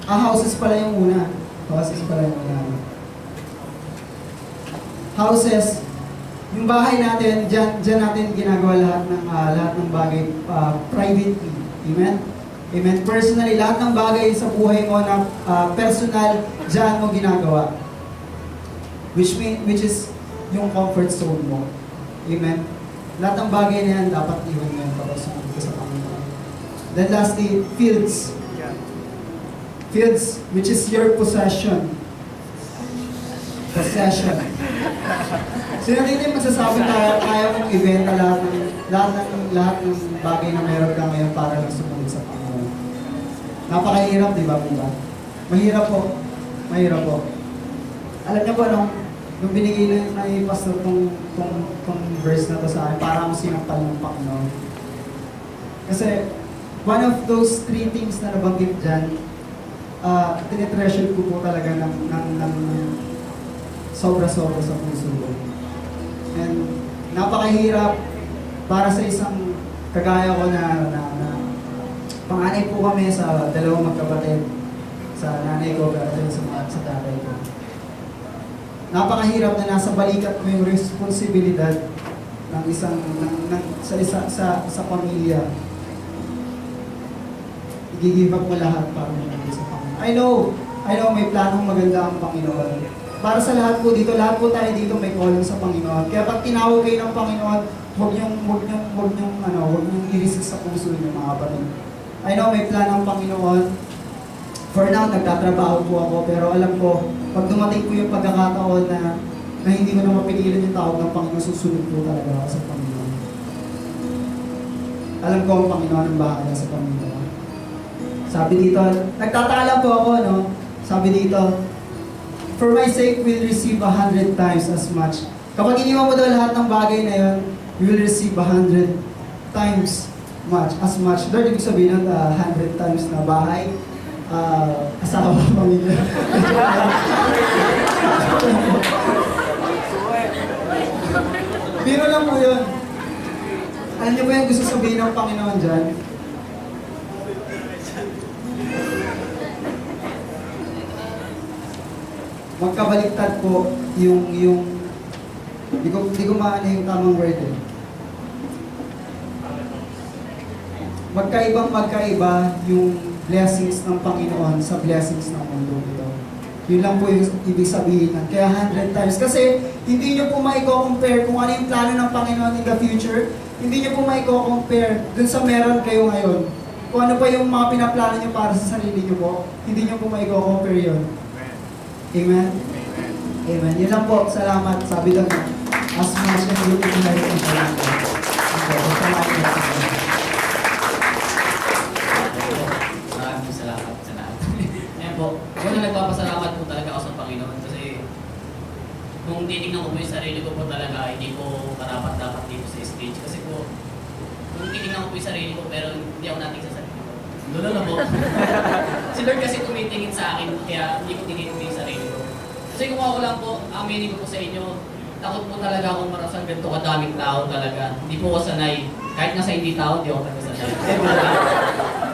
Houses pala yung una. Houses pala yung una. Houses, yung bahay natin, dyan natin ginagawa lahat ng bagay privately. Amen? Amen? Personally, lahat ng bagay sa buhay mo na personal, dyan mo ginagawa. Which is yung comfort zone mo. Amen? Lahat ng bagay na yan, dapat iwan mo yan kapag sumunod ka sa Panginoon. Then lastly, fields. Fields, which is your possession. Possession. Sino dito yung magsasabi kaya mong ibenta lahat ng bagay na meron ka ngayon para lang sumunod sa Panginoon? Napakahirap, di ba? Mahirap po. Mahirap po. Alam niyo po, nung binigay na ni Pastor tong verse na to sa akin, para akong sinampal ng Panginoon. Kasi, one of those 3 things na nabanggit dyan, tinitreasure ko po talaga ng sobra-sobra sa puso ko. And napakahirap para sa isang kagaya ko na panganay po kami sa 2 magkapatid, sa nanay ko pero sa tatay ko. Napakahirap na nasa balikat mo yung responsibilidad ng sa pamilya. I-give up mo lahat para sa Panginoon. I know may planong maganda ang Panginoon. para sa lahat po dito, lahat po tayo dito may calling sa Panginoon. Kaya pag tinawag kayo ng Panginoon, huwag niyong i-resist sa puso niyo, mga kapatid. I know may plan ang Panginoon. For now, nagtatrabaho po ako, pero alam ko, pag dumating po yung pagkakataon na hindi ko na mapigilan yung tawag ng Panginoon, susunod po talaga ako sa Panginoon. Alam ko ang Panginoon ang bahala sa Panginoon. Sabi dito, nagtataka lang po ako, no? Sabi dito, for my sake, we'll receive 100 times as much. Kapag iniwan mo daw lahat ng bagay na yon, you will receive 100 times as much. Lord, ibig sabihin nun, 100 times na bahay, asawa, pamilya. Biro lang po yun. Alam niyo ba yung gusto sabihin ng Panginoon dyan? Magkabaliktad po di ko maano yung tamang word eh. Magkaiba yung blessings ng Panginoon sa blessings ng mundo ito. Yun lang po yung ibig sabihin nun. Kaya 100 times. Kasi hindi nyo po maiko-compare kung ano yung plano ng Panginoon in the future. Hindi nyo po maiko-compare dun sa meron kayo ngayon. Kung ano pa yung mga pinaplano nyo para sa sarili nyo po, hindi nyo po maiko-compare yun. Amen? Amen. Yun lang po. Salamat. Sabi doon, as much as you can hear it, salamat. Maraming salamat sa lahat. Ayan po, una nagpapasalamat po talaga ako sa Panginoon kasi kung titignan ko po yung sarili ko po talaga, hindi ko karapat-dapat dito sa stage. Kasi po, kung titignan ko po yung sarili ko pero hindi ako nating sa sarili ko. Lolo na po. Si Lord kasi tumitingin sa akin kaya hindi ko tinitingin yung sarili ko. Kasi kung ako lang po, aminin ko po sa inyo, takot po talaga akong marasang ganito kadaming tao talaga. Hindi po ako sanay. Kahit nasa hindi tao, hindi ako sanay.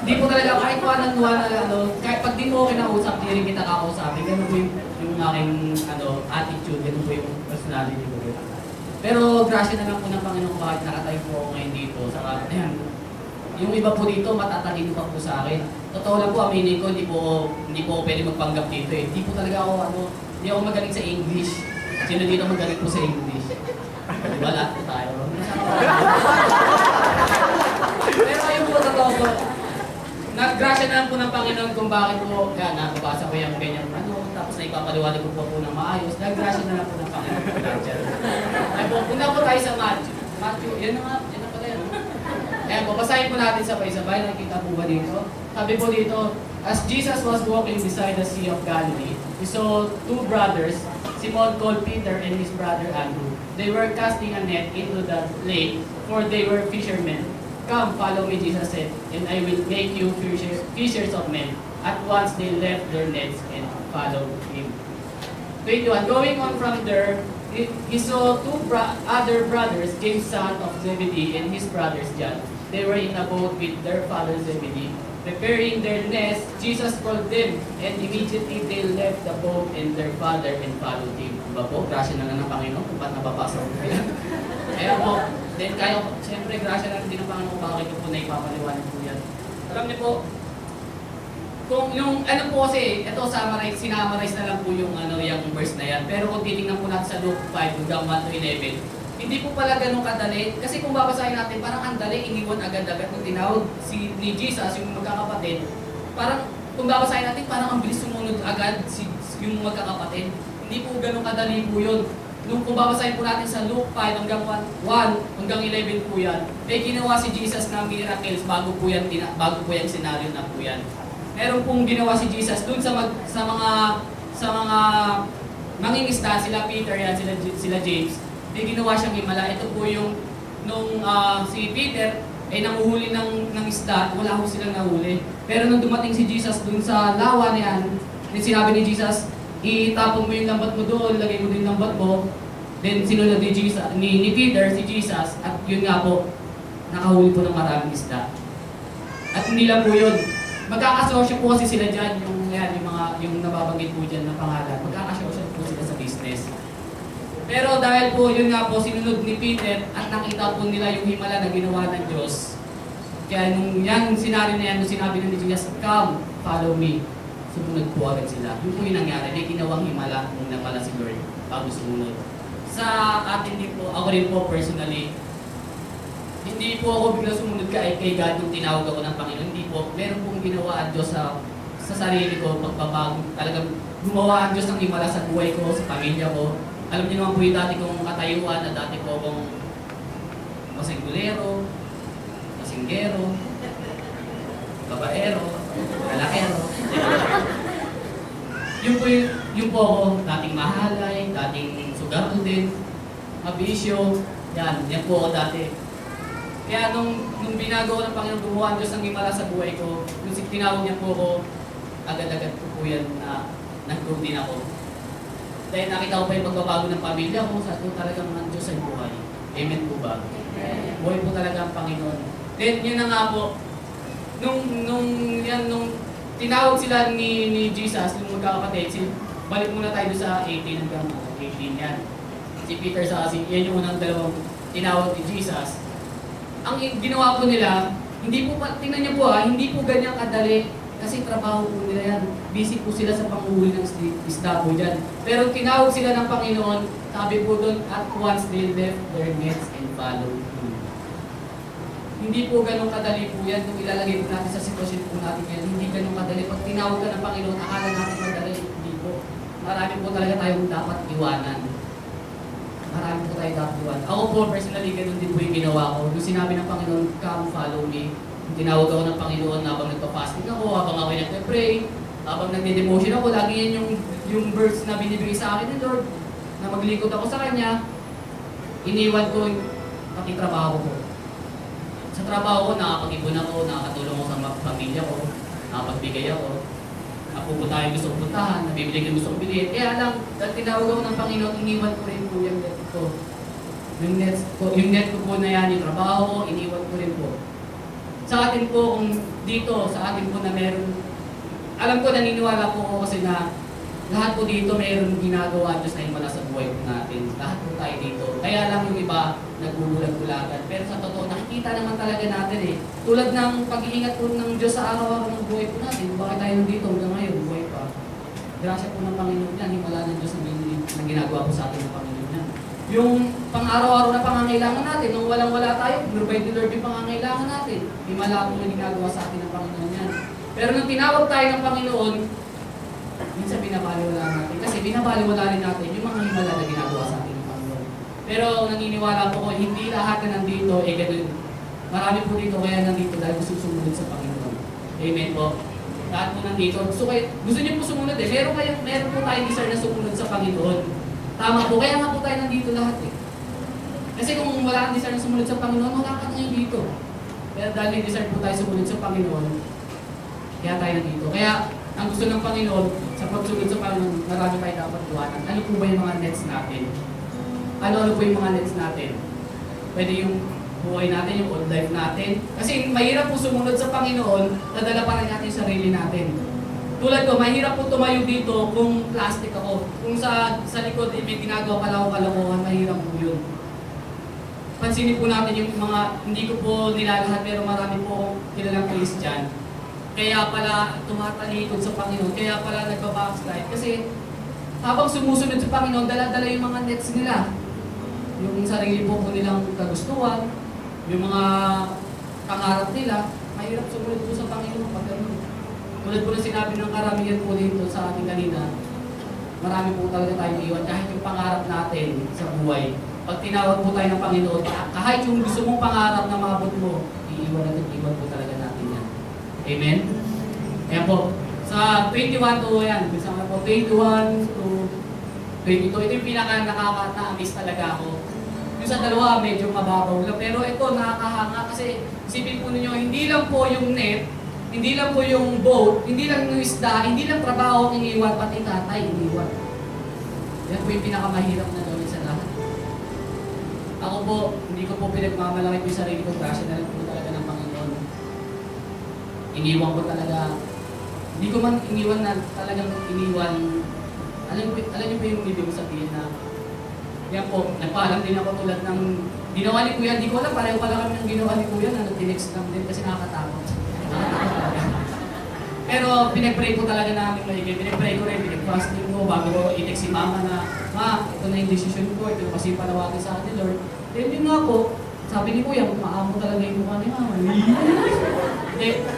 Hindi po talaga, kahit kuha na kahit pag di mo ako kinausap, di rin kita kakausapin. Ganun po yung aking attitude, ganun po yung personality ko. Pero grasya na lang po ng Panginoon kung bakit nakatayo po ako ngayon dito. Saka, ayan, yung iba po dito, matatalino pa po sa akin. Totoo lang po, aminin ko, hindi po ako pwede magpanggap dito eh. Hindi po talaga ako, hindi ako magaling sa English. Sino dito magaling po sa English? Diba lahat po tayo? Pero ayun po, totoo po. Naggrasya na lang po ng Panginoon kung bakit po, yan, nababasa ko yung ganyan, tapos naipapaliwanag ko po ng maayos. Naggrasya na lang po ng Panginoon po dyan. Ay po, punta po tayo sa Matthew, yan na pala yan. Ayan po, basahin po natin sabay-sabay. Nakikita po ba dito? Sabi po dito, as Jesus was walking beside the Sea of Galilee, he saw two brothers, Simon called Peter and his brother Andrew. They were casting a net into the lake, for they were fishermen. Come, follow me, Jesus said, and I will make you fishers of men. At once they left their nets and followed him. 21. Going on from there, he saw two other brothers, James son of Zebedee and his brothers John. They were in a boat with their father Zebedee, preparing their nest. Jesus called them, and immediately they left the boat and their father and followed him. Diba po? Grasya na lang ng Panginoon kung ba't nababasa ko yan. Kaya po, then kaya po, siyempre grasya na din ng Panginoon kung bakit ko po na ipapaliwanag po yan. Alam niyo po, kung yung ano po kasi, ito sinamarize na lang po yung yung verse na yan. Pero kung titingnan po natin sa Luke 5 hanggang 1 to 11, hindi po pala ganun kadali. Kasi kung babasahin natin, parang ang dali, iniwan agad-agad nung tinawag ni Jesus, yung magkakapatid. Parang kung babasahin natin, parang ang bilis sumunod agad yung magkakapatid. Hindi po ganun kadali po yun. Nung kung babasahin po natin sa Luke 5 hanggang 1 hanggang 11 po yan, may ginawa si Jesus ng miracles bago po yan senaryo na po yan. Meron pong ginawa si Jesus dun sa mga mangingisda, sila Peter yan, sila James. May ginawa siyang himala. Ito po yung nung si Peter ay nanguhuli ng isda, wala ho silang nahuli. Pero nung dumating si Jesus dun sa lawa niyan, sinabi ni Jesus, itapon mo yung lambat mo doon, lagay mo din yung lambat mo. Then sinunod ni Peter si Jesus, at yun nga po, nakahuli po ng maraming isda. At hindi lang po yun. Magkakasosyo po kasi sila dyan, yung nababanggit po dyan na pangalan. Magkakasosyo po sila sa business. Pero dahil po, yun nga po, sinunod ni Peter at nakita po nila yung himala na ginawa ng Diyos. Kaya nung yan, sinari na yan, nung sinabi na ni Jesus, come, follow me. sumunod po agad sila. Yun po yung nangyari, may ginawang himala nung napala si Lord bago sumunod. Sa atin din po, ako rin po personally, hindi po ako bigla sumunod kay God nung tinawag ako ng Panginoon. Hindi po, meron pong ginawa ang Diyos sa sarili ko, pagbabago. Talagang gumawa ang Diyos ng himala sa buhay ko, sa pamilya ko. Alam niyo naman po yung dati kong katayuan na dati po akong masinggulero, masinggero, babaero, lalakero. Yung po ako, dating mahalay, dating sugar din, mabisyo, yan po ako dati. Kaya nung binago ko ng Panginoon, gumawa ang Diyos ng himala sa buhay ko, nung tinawag niya po ako, agad-agad po yan na nag-grow din ako. Dahil nakita ko pa yung pagbabago ng pamilya ko, sa kung talagang ang Diyos ay buhay. Amen po ba? Buhay po talaga ang Panginoon. Then, yun na nga po, nung tinawag sila ni Jesus, nung magkakapatid, balik muna tayo sa 18 hanggang 18 yan. Si Peter sa yan yung unang dalawang tinawag ni Jesus. Ang ginawa po nila, hindi po, tingnan niyo po hindi po ganyan kadali kasi trabaho po nila yan. Busy po sila sa panguhuli ng isda po dyan. Pero tinawag sila ng Panginoon, sabi po doon, at once they left their nets and followed him. Hindi po ganun kadali po yan kung ilalagay po natin sa sitwasyon po natin yan. Hindi ganun kadali. Pag tinawag ka ng Panginoon, akala natin madali. Hindi po. Marami po talaga tayong dapat iwanan. Marami po tayo dapat iwanan. Ako po, personally, ganun din po yung ginawa ko. Nung sinabi ng Panginoon, come follow me. Tinawag ako ng Panginoon habang nagpa-fasting ako, habang ako nagpe-pray, habang nagde-devotion ako. Lagi yan yung verse na binibigay sa akin ni Lord, na maglingkod ako sa Kanya. Iniwan ko yung pakitrabaho ko. Sa trabaho ko, nakakapag-ipon ako, nakakatulong ako sa pamilya ko, nakapagbigay ako, napupunta yung gusto kong puntahan, nabibili yung gusto kong bilhin. Kaya lang, dahil tinawag ako ng Panginoon, iniwan ko rin po yung net ko. Yung net ko po na yan, yung trabaho ko, iniwan ko rin po. Sa atin po, kung dito, sa atin po na meron, alam ko, naniniwala po ako kasi na lahat po dito meron ginagawa Diyos na himala sa buhay po natin. Lahat po tayo dito. Kaya lang yung iba, nagbubulag-bulagan. Pero sa totoo, nakikita naman talaga natin tulad ng pag-iingat po ng Diyos sa araw-araw ng buhay po natin. Bakit tayo nandito hanggang ngayon, buhay pa? Grasya po ng Panginoon yan, himala ng Diyos na ginagawa po sa atin ng Panginoon yan. Yung pang-araw-araw na pangangailangan natin, nung walang-wala tayo, provide ni Lord yung pangangailangan natin. Himala po na ginagawa sa atin ng Panginoon yan. Pero nung tinawag tayo ng Panginoon, minsan binabaliwala natin. Kasi binabaliwala rin natin yung mga himala na ginagawa sa atin ng Panginoon. Pero naniniwala po ko, hindi lahat na nandito, ganun. Marami po dito kaya nandito dahil gusto sumunod sa Panginoon. Amen po. Lahat po nandito. Gusto niyo po sumunod Meron po tayong desire na sumunod sa Panginoon. Tama po. Kaya nga po tayo nandito lahat Kasi kung wala kang desire na sumunod sa Panginoon, wala ka na ngayon dito. Pero dahil may desire po tayo sumunod sa Panginoon, kaya tayo nandito. Kaya ang gusto ng Panginoon, sa pagsunod sa Panginoon, marami tayo dapat iwanan. Ano po ba yung mga nets natin? Ano po yung mga nets natin? Pwede yung buhay natin, yung old life natin. Kasi mahirap po sumunod sa Panginoon, nadala pa rin natin yung sarili natin. Tulad ko, mahirap po tumayo dito kung plastic ako. Kung sa likod, may ginagawa pala ako kalokohan, mahirap po yun. Pansinin po natin yung mga, hindi ko po nilalahat, pero marami po kilalang Christian. Kaya pala tumatalikod sa Panginoon, kaya pala nagpa-backslide. Kasi habang sumusunod sa Panginoon, dala-dala yung mga nets nila. Yung sarili po nilang kagustuhan, yung mga pangarap nila, mahirap sumunod po sa Panginoon pag gano'n. Tulad po na sinabi ng karamihan po dito sa ating kanina, marami po talaga tayong iwan. Kahit yung pangarap natin sa buhay, pag tinawag po tayo ng Panginoon, kahit yung gusto mong pangarap na maabot mo, iiwan po talaga natin yan. Amen? Ayan po. Sa 21 to yan, bisa nga po, 21 to 22, ito yung pinaka-nakaka-na-miss talaga ako. Yung sa dalawa, medyo mababaw lang. Pero ito, nakakahanga kasi isipin po ninyo, hindi lang po yung net, hindi lang po yung boat, hindi lang yung isda, hindi lang trabaho ang iniwan, pati tatay iniwan. Yan po yung pinakamahirap na gawin sa lahat. Ako po, hindi ko po pinagmamalaki po yung sarili ko, grasya na lang po talaga ng Panginoon. Iniwan ko talaga, hindi ko man iniwan na talagang iniwan. Alam niyo po yung ibig sabihin na, yan po, nagpaalam din ako tulad ng ginawa ni Kuya, hindi ko alam, pareho pala kami ng ginawa ni Kuya na nag-text lang din kasi nakakatakot. Pero pinag-pray ko talaga namin maigi. Pinag-pray ko rin, pinag-fasting ko bago ko i-text si mama na, Ma, ito na yung decision ko, ito kasi yung panawagan sa atin, Lord. Then yun nga po, sabi ni Kuya, maamo talaga yung mukha ni Mama.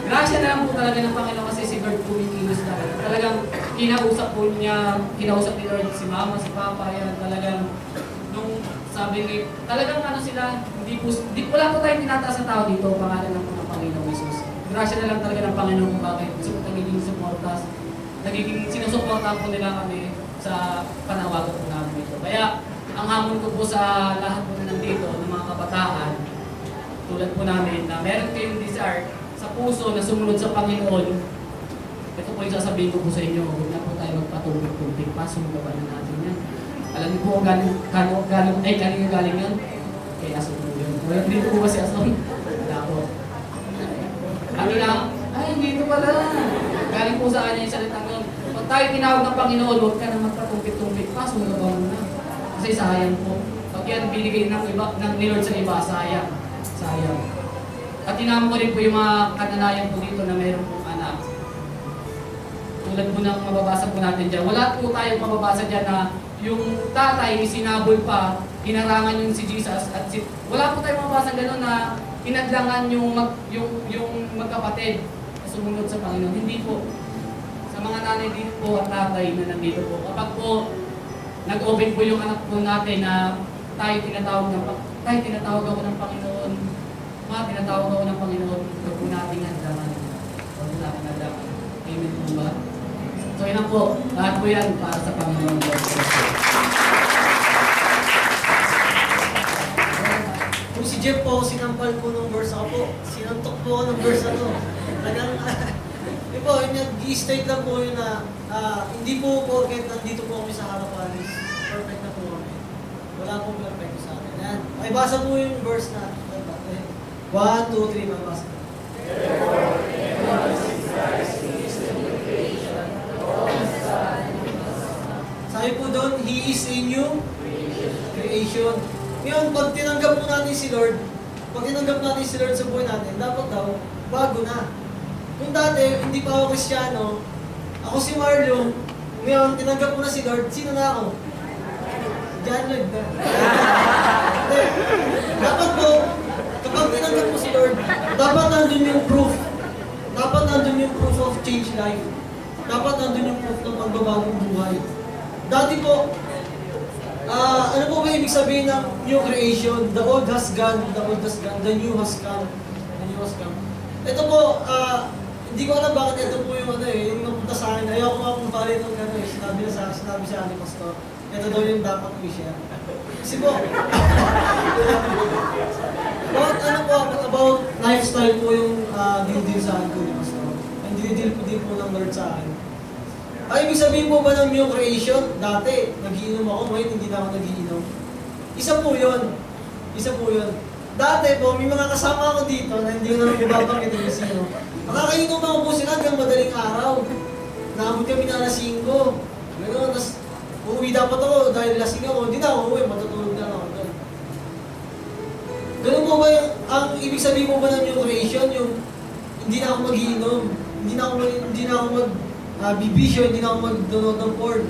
Grasya na lang po talaga ng Panginoon kasi si Lord kumikilos talaga. Talagang kinausap po niya, kinausap ni Lord si Mama, si Papa, yan talagang nung sabi ni, talagang ano sila, wala po tayong tinataas sa tao dito, pangalan lang po ng Panginoong Jesus. Grasya na lang talaga ng Panginoon kung bakit nagiging suportas, nagiging sinusuportahan po nila kami sa panawagan po namin ito. Kaya, ang hamon ko po sa lahat po na nandito, ng mga kabataan, tulad po namin, na meron kayong desire sa puso na sumunod sa Panginoon, ito po yung sasabihin ko po sa inyo, huwag na po tayo magpatuloy-tuloy pa, sumunod na natin yan. Alam niyo po kung kanino galing yan? Kay Ason po yun. Wala dito po ba si Ason? Wala po. Kami lang, ay, dito pala. Galing po sa kanya yung salitang yun. Pag tayo tinawag ng Panginoon, huwag ka na magpatumpit-tumpit pa, sumunod mo na. Kasi sayang po. Pag yan binigay ng ni Lord sa iba, sayang. Sayang. At tinama ko rin po yung mga kananayan po dito na mayroon pong anak. Tulad po ng mababasa po natin dyan. Wala po tayong mababasa dyan na yung tatay sinabol pa, hinarangan yung si Jesus at wala po tayong mababasa gano'n na pinadlangan yung magkapatid na sumunod sa Panginoon. Hindi po. Sa mga nanay din po at tatay na nandito po. Kapag po nag-open po yung anak po natin na tayo tinatawag ako ng Panginoon. Tinatawag ako ng Panginoon. Huwag po natin hadlangan. Huwag po natin hadlangan. Amen po ba? So yun po. Lahat po yan para sa Panginoon. Kung si Jeff po, sinampal po ng verse ako po. Sinantok po ako ng verse ano. Talagang, yun po, nag-i-state lang po yun na hindi po porket nandito po kami sa harapan is perfect na po kami. Wala pong perfect sa akin. Ayan. Ay, basa po yung verse na. 1, 2, 3, mabasa. Sabi po doon, He is a new creation. Ngayon, pag tinanggap po natin si Lord, sa buhay natin, dapat daw, bago na. Kung dati, hindi pa ako Kristiyano, ako si Marlo, ngayon, tinanggap ko na si Lord, sino na ako? John Lloyd na. Dapat po, kapag tinanggap mo si Lord, dapat nandun yung proof. Dapat nandun yung proof of change life. Dapat nandun yung proof ng pagbabagong buhay. Dati po, ano po ba ibig sabihin ng new creation? The old has gone, the new has come. Ito po, hindi ko alam bakit ito po yung yung napunta sa akin. Ayoko nga pong bali itong sinabi sa akin, Pastor. Ito daw yung dapat ko siya. Kasi po, about lifestyle po yung deal sa akin ko ni Pastor. Ang deal po ng Lord sa akin. Ay, ibig sabihin po ba ng new creation? Dati, nagiinom ako, ngayon hindi na ako nagiinom. Isa po yun. Dati po, may mga kasama ako dito na hindi na nababanggit yung sino. Nakakainom ako po sila hanggang madaling araw. Naabot kami na alas 5. Ganoon, tapos uuwi dapat ako dahil lasing ako. Hindi na ako uuwi, matutulog na ako doon. Ganun po ba yung, ang ibig sabihin po ba ng new creation? Yung hindi na ako magiinom, hindi na ako bibisyo, hindi na ako mag-download ng porn.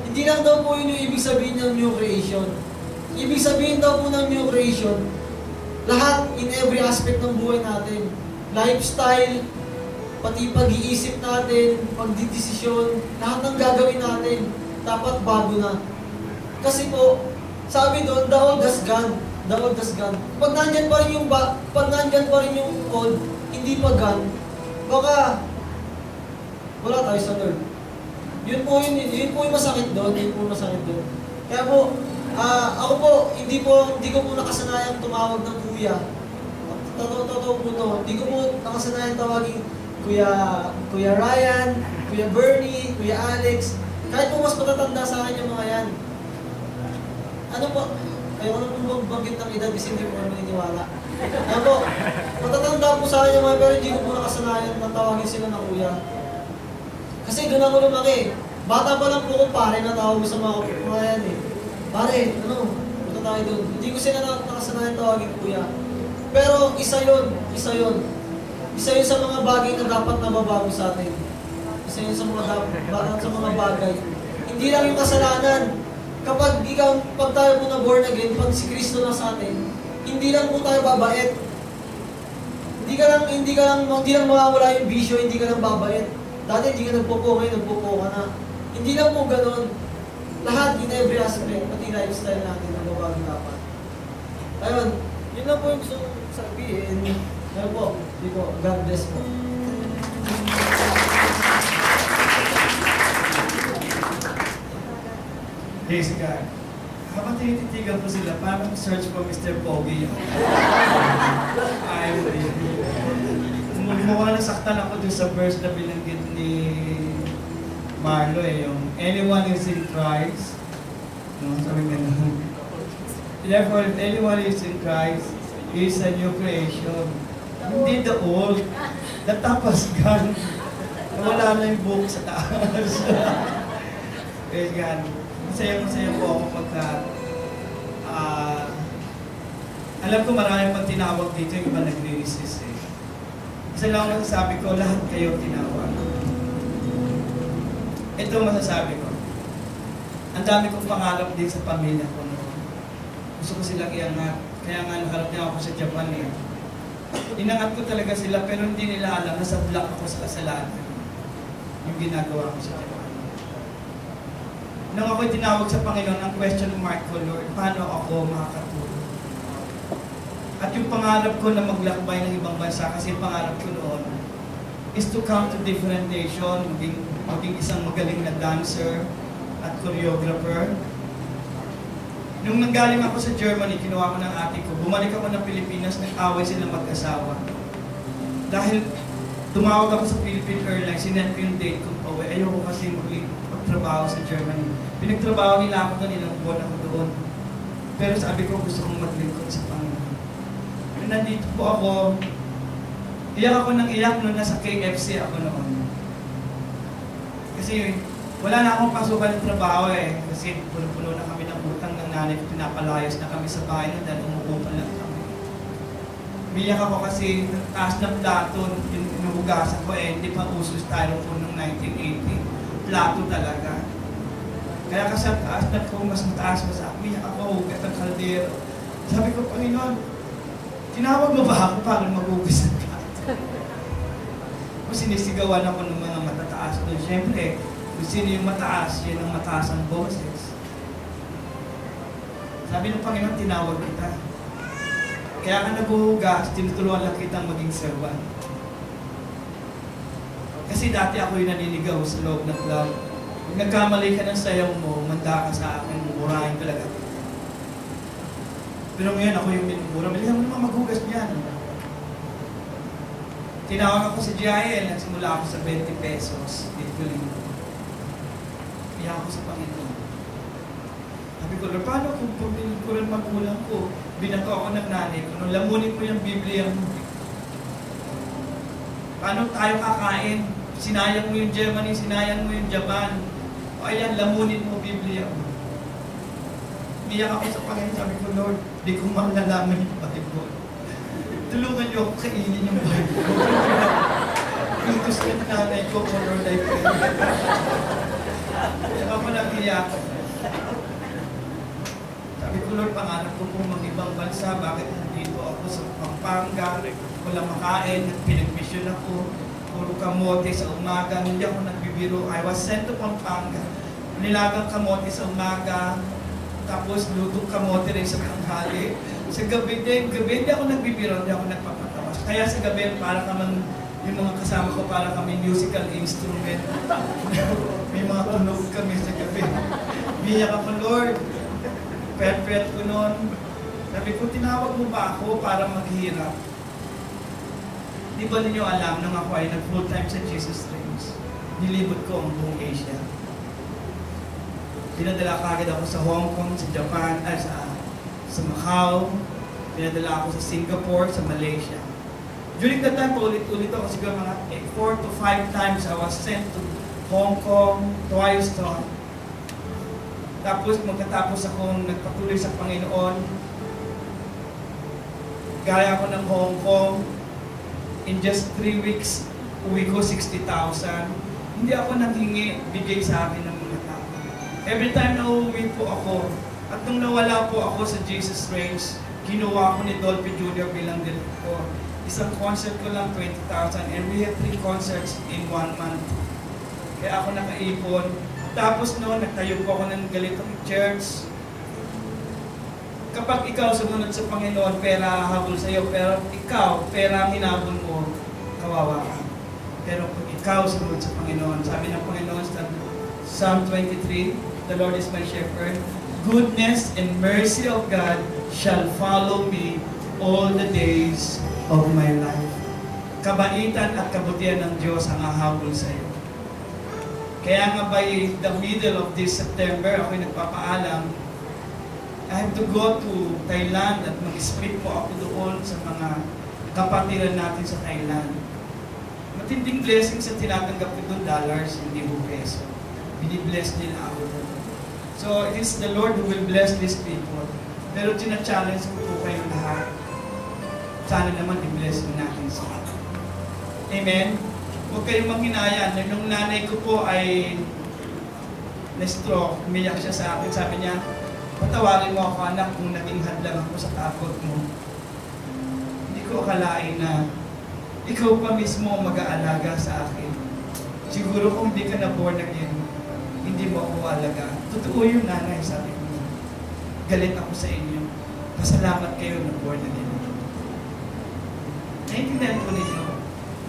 Hindi lang daw po yun yung ibig sabihin ng new creation. Ibig sabihin daw po ng new creation, lahat in every aspect ng buhay natin. Lifestyle, pati pag-iisip natin, pagdidesisyon, lahat ng gagawin natin, dapat bago na. Kasi po, sabi doon, the old has gone. Pag nandyan pa rin yung old, hindi pa gone, baka wala tayo sa Lord. Yun po yung masakit doon. Kaya po, ako po, hindi ko po nakasanayang tumawag ng kuya. Totoo po to. Hindi ko po nakasanayang tawagin Kuya Ryan, Kuya Bernie, Kuya Alex. Kahit po mas matatanda sa akin yung mga yan. Ano po, ayaw ko na po banggit ng edad kasi hindi po kami naniniwala. Kaya po, matatanda po sa akin yung mga pero hindi ko po nakasanayan na tawagin sila ng kuya. Kasi doon ako lumaki. Bata pa lang po kung pare na tawag sa mga yan eh. Pare, punta tayo doon. Hindi ko sila nakasanayan tawagin kuya. Pero isa yun sa mga bagay na dapat nababago sa atin. Isa yun sa mga bagay. Hindi lang yung kasalanan. Pag tayo po na born again, pag si Kristo na sa atin, hindi lang po tayo babait. Hindi lang mawawala yung bisyo, hindi ka lang babait. Dati hindi ka nagpupo, ngayon nagpupo ka na. Hindi lang po ganun. Lahat, in every aspect, pati lifestyle natin, nagbabago dapat. Ayun, yun lang po yung gusto kong sabihin. Ayun po, God bless po. Praise God. Habang tinititigan ko sila, parang search for Mr. Pogi yun. Ayaw din. Mukha nasaktan ako dun sa verse na binanggit ni Marlo yung anyone is in Christ. No, sabi nga naman. Therefore, if anyone is in Christ, he is a new creation. Hindi the old. The top has gone. Wala na yung book sa taas. Praise God. Masaya po ako pagka alam ko maraming pag tinawag dito yung iba nagre-resist eh. Isa lang ang masasabi ko, lahat kayo tinawag. Ito masasabi ko. Ang dami kong pangarap din sa pamilya ko noon. Gusto ko silang iangat. Kaya nga nakalap niya ako sa Japan eh. Inangat ko talaga sila pero hindi nila alam na sa block ako sa kasalanan. Yung ginagawa ko sa Japan. Nung ako'y tinawag sa Panginoon, ang question mark ko, Lord, paano ako makakatulong? At yung pangarap ko na maglakbay ng ibang bansa, kasi yung pangarap ko noon is to come to different nation, maging isang magaling na dancer at choreographer. Nung nanggaling ako sa Germany, kinuha ko ng ate ko, bumalik ako ng Pilipinas, nag-away sila mag-asawa. Dahil tumawag ako sa Philippine Airlines, sinend ko yung date ko pauwi. Ayoko kasi magtrabaho sa Germany. Pinagtrabaho nila ako doon, ilang buwan ako doon. Pero sabi ko, gusto kong maglingkod sa Panginoon. Nung nandito po ako, iyak ako ng iyak nung nasa KFC ako noon. Kasi wala na akong pasukan ng trabaho eh. Kasi puno-puno na kami ng utang ng nanay ko, pinapalayas na kami sa bahay na dahil umuupan lang kami. Umiyak ako kasi taas ng plato, inuhugasan ko eh, hindi pa uso styrofoam noong 1980. Plato talaga. Kaya kasi ang taas na ko, mas mataas, mas umiyak ako, hugat ang kaldero. Sabi ko, Panginoon, tinawag mo ba ako para magugas ng plato? Kung sinisigawan ako ng mga matataas doon, siyempre, kung sino yung mataas, yun ang mataas ang boses. Sabi ng Panginoon, tinawag kita. Kaya ka naghuhugas, tinutulungan lang kitang maging servant. Kasi dati ako yung naninigaw sa loob ng club. Pag nagkamali ka ng sayaw mo, manda ka sa akin, murahin talaga. Pero ngayon ako yung minumura, bilihan mo naman maghugas niyan. Tinawag ako sa GIL, nagsimula ako sa 20 pesos. Dito linggo. Kaya ako sa Panginoon. Sabi ko, Lord, paano kung pumili ko rin magulang ko? Binato ako ng nanay ko, nung lamunin ko yung Biblia mo. Paano tayo kakain? Sinayang mo yung Germany, sinayang mo yung Japan. O ayan, lamunin mo Biblia mo. Umiyak ako sa Panginoon, sabi ko, Lord, di ko malalaman yung Bible. Tulungan niyo ako kainin yung Bible. Itos ka ng nanay ko, Lord, I pray. Kaya ako nag-iyak. Sabi ko, Lord, pangarap ko pong mag-ibang bansa. Bakit nandito ako sa Pampanga? Walang makain, pinag-mission ako. Puro kamote sa umaga. Hindi ako nagbibiro. I was sent to Pampanga. Nilagang kamote sa umaga. Tapos lutong kamote rin sa tanghali. Sa gabi hindi ako nagbibiro, hindi ako nagpapatawas. Kaya sa gabi, para kamang yung mga kasama ko, para kami musical instrument. May mga tunog kami sa gabi. Biyak ako, Lord. Pet ko noon. Sabi ko, tinawag mo ba ako para maghirap? Di ba ninyo alam, nung ako ay nag-full time sa Jesus Streams, nilibot ko ang buong Asia. Pinadala kagad ako sa Hong Kong, sa Japan, sa Macau. Pinadala ako sa Singapore, sa Malaysia. During that time, paulit-ulit ako, siguro mga 4 to 5 times I was sent to Hong Kong, twice to. Tapos magkatapos akong nagpatuloy sa Panginoon, gaya ko ng Hong Kong, in just 3 weeks, uwi ko 60,000. Hindi ako nanghingi, bigay sa akin ng mga tao. Every time na uuwi po ako, at nung nawala po ako sa Jesus Reigns, kinuha ko ni Dolphy Jr. bilang director. Isang concert ko lang, 20,000, and we had 3 concerts in 1 month. Kaya ako nakaipon. Tapos noon, nagtayo po ako ng ganitong church. Kapag ikaw sumunod sa Panginoon, pera habol sa iyo. Pero ikaw, pera ang hinabol mo, kawawa ka. Pero kung ikaw sumunod sa Panginoon, sabi ng Panginoon sa Psalm 23, the Lord is my shepherd. Goodness and mercy of God shall follow me all the days of my life. Kabaitan at kabutihan ng Diyos ang hahabol sa iyo. Kaya nga by the middle of this September, ako'y nagpapaalam, I have to go to Thailand at mag-speak po ako doon sa mga kapatiran natin sa Thailand. Matinding blessings ang tinatanggap ko doon, dollars, hindi po peso. Binibless nila ako doon. So it is the Lord who will bless these people. Pero tina-challenge ko po kayo lahat. Sana naman i-bless natin sila. Amen? Huwag kayong manghinayaan. Nung nanay ko po ay na-stroke, umiyak siya sa akin. Sabi niya, patawarin mo ako anak kung naging hadlang ako sa takot mo. Hindi ko akalain na ikaw pa mismo mag-aalaga sa akin. Siguro kung hindi ka na born again, hindi mo ako alaga. Totoo yung nanay, sabi ko. Galit ako sa inyo. Pasalamat kayo na born again. Naintindihan po ninyo,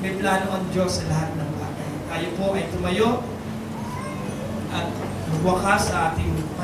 may plano ang Diyos sa lahat ng bagay. Tayo po ay tumayo at magwakas sa ating panahon.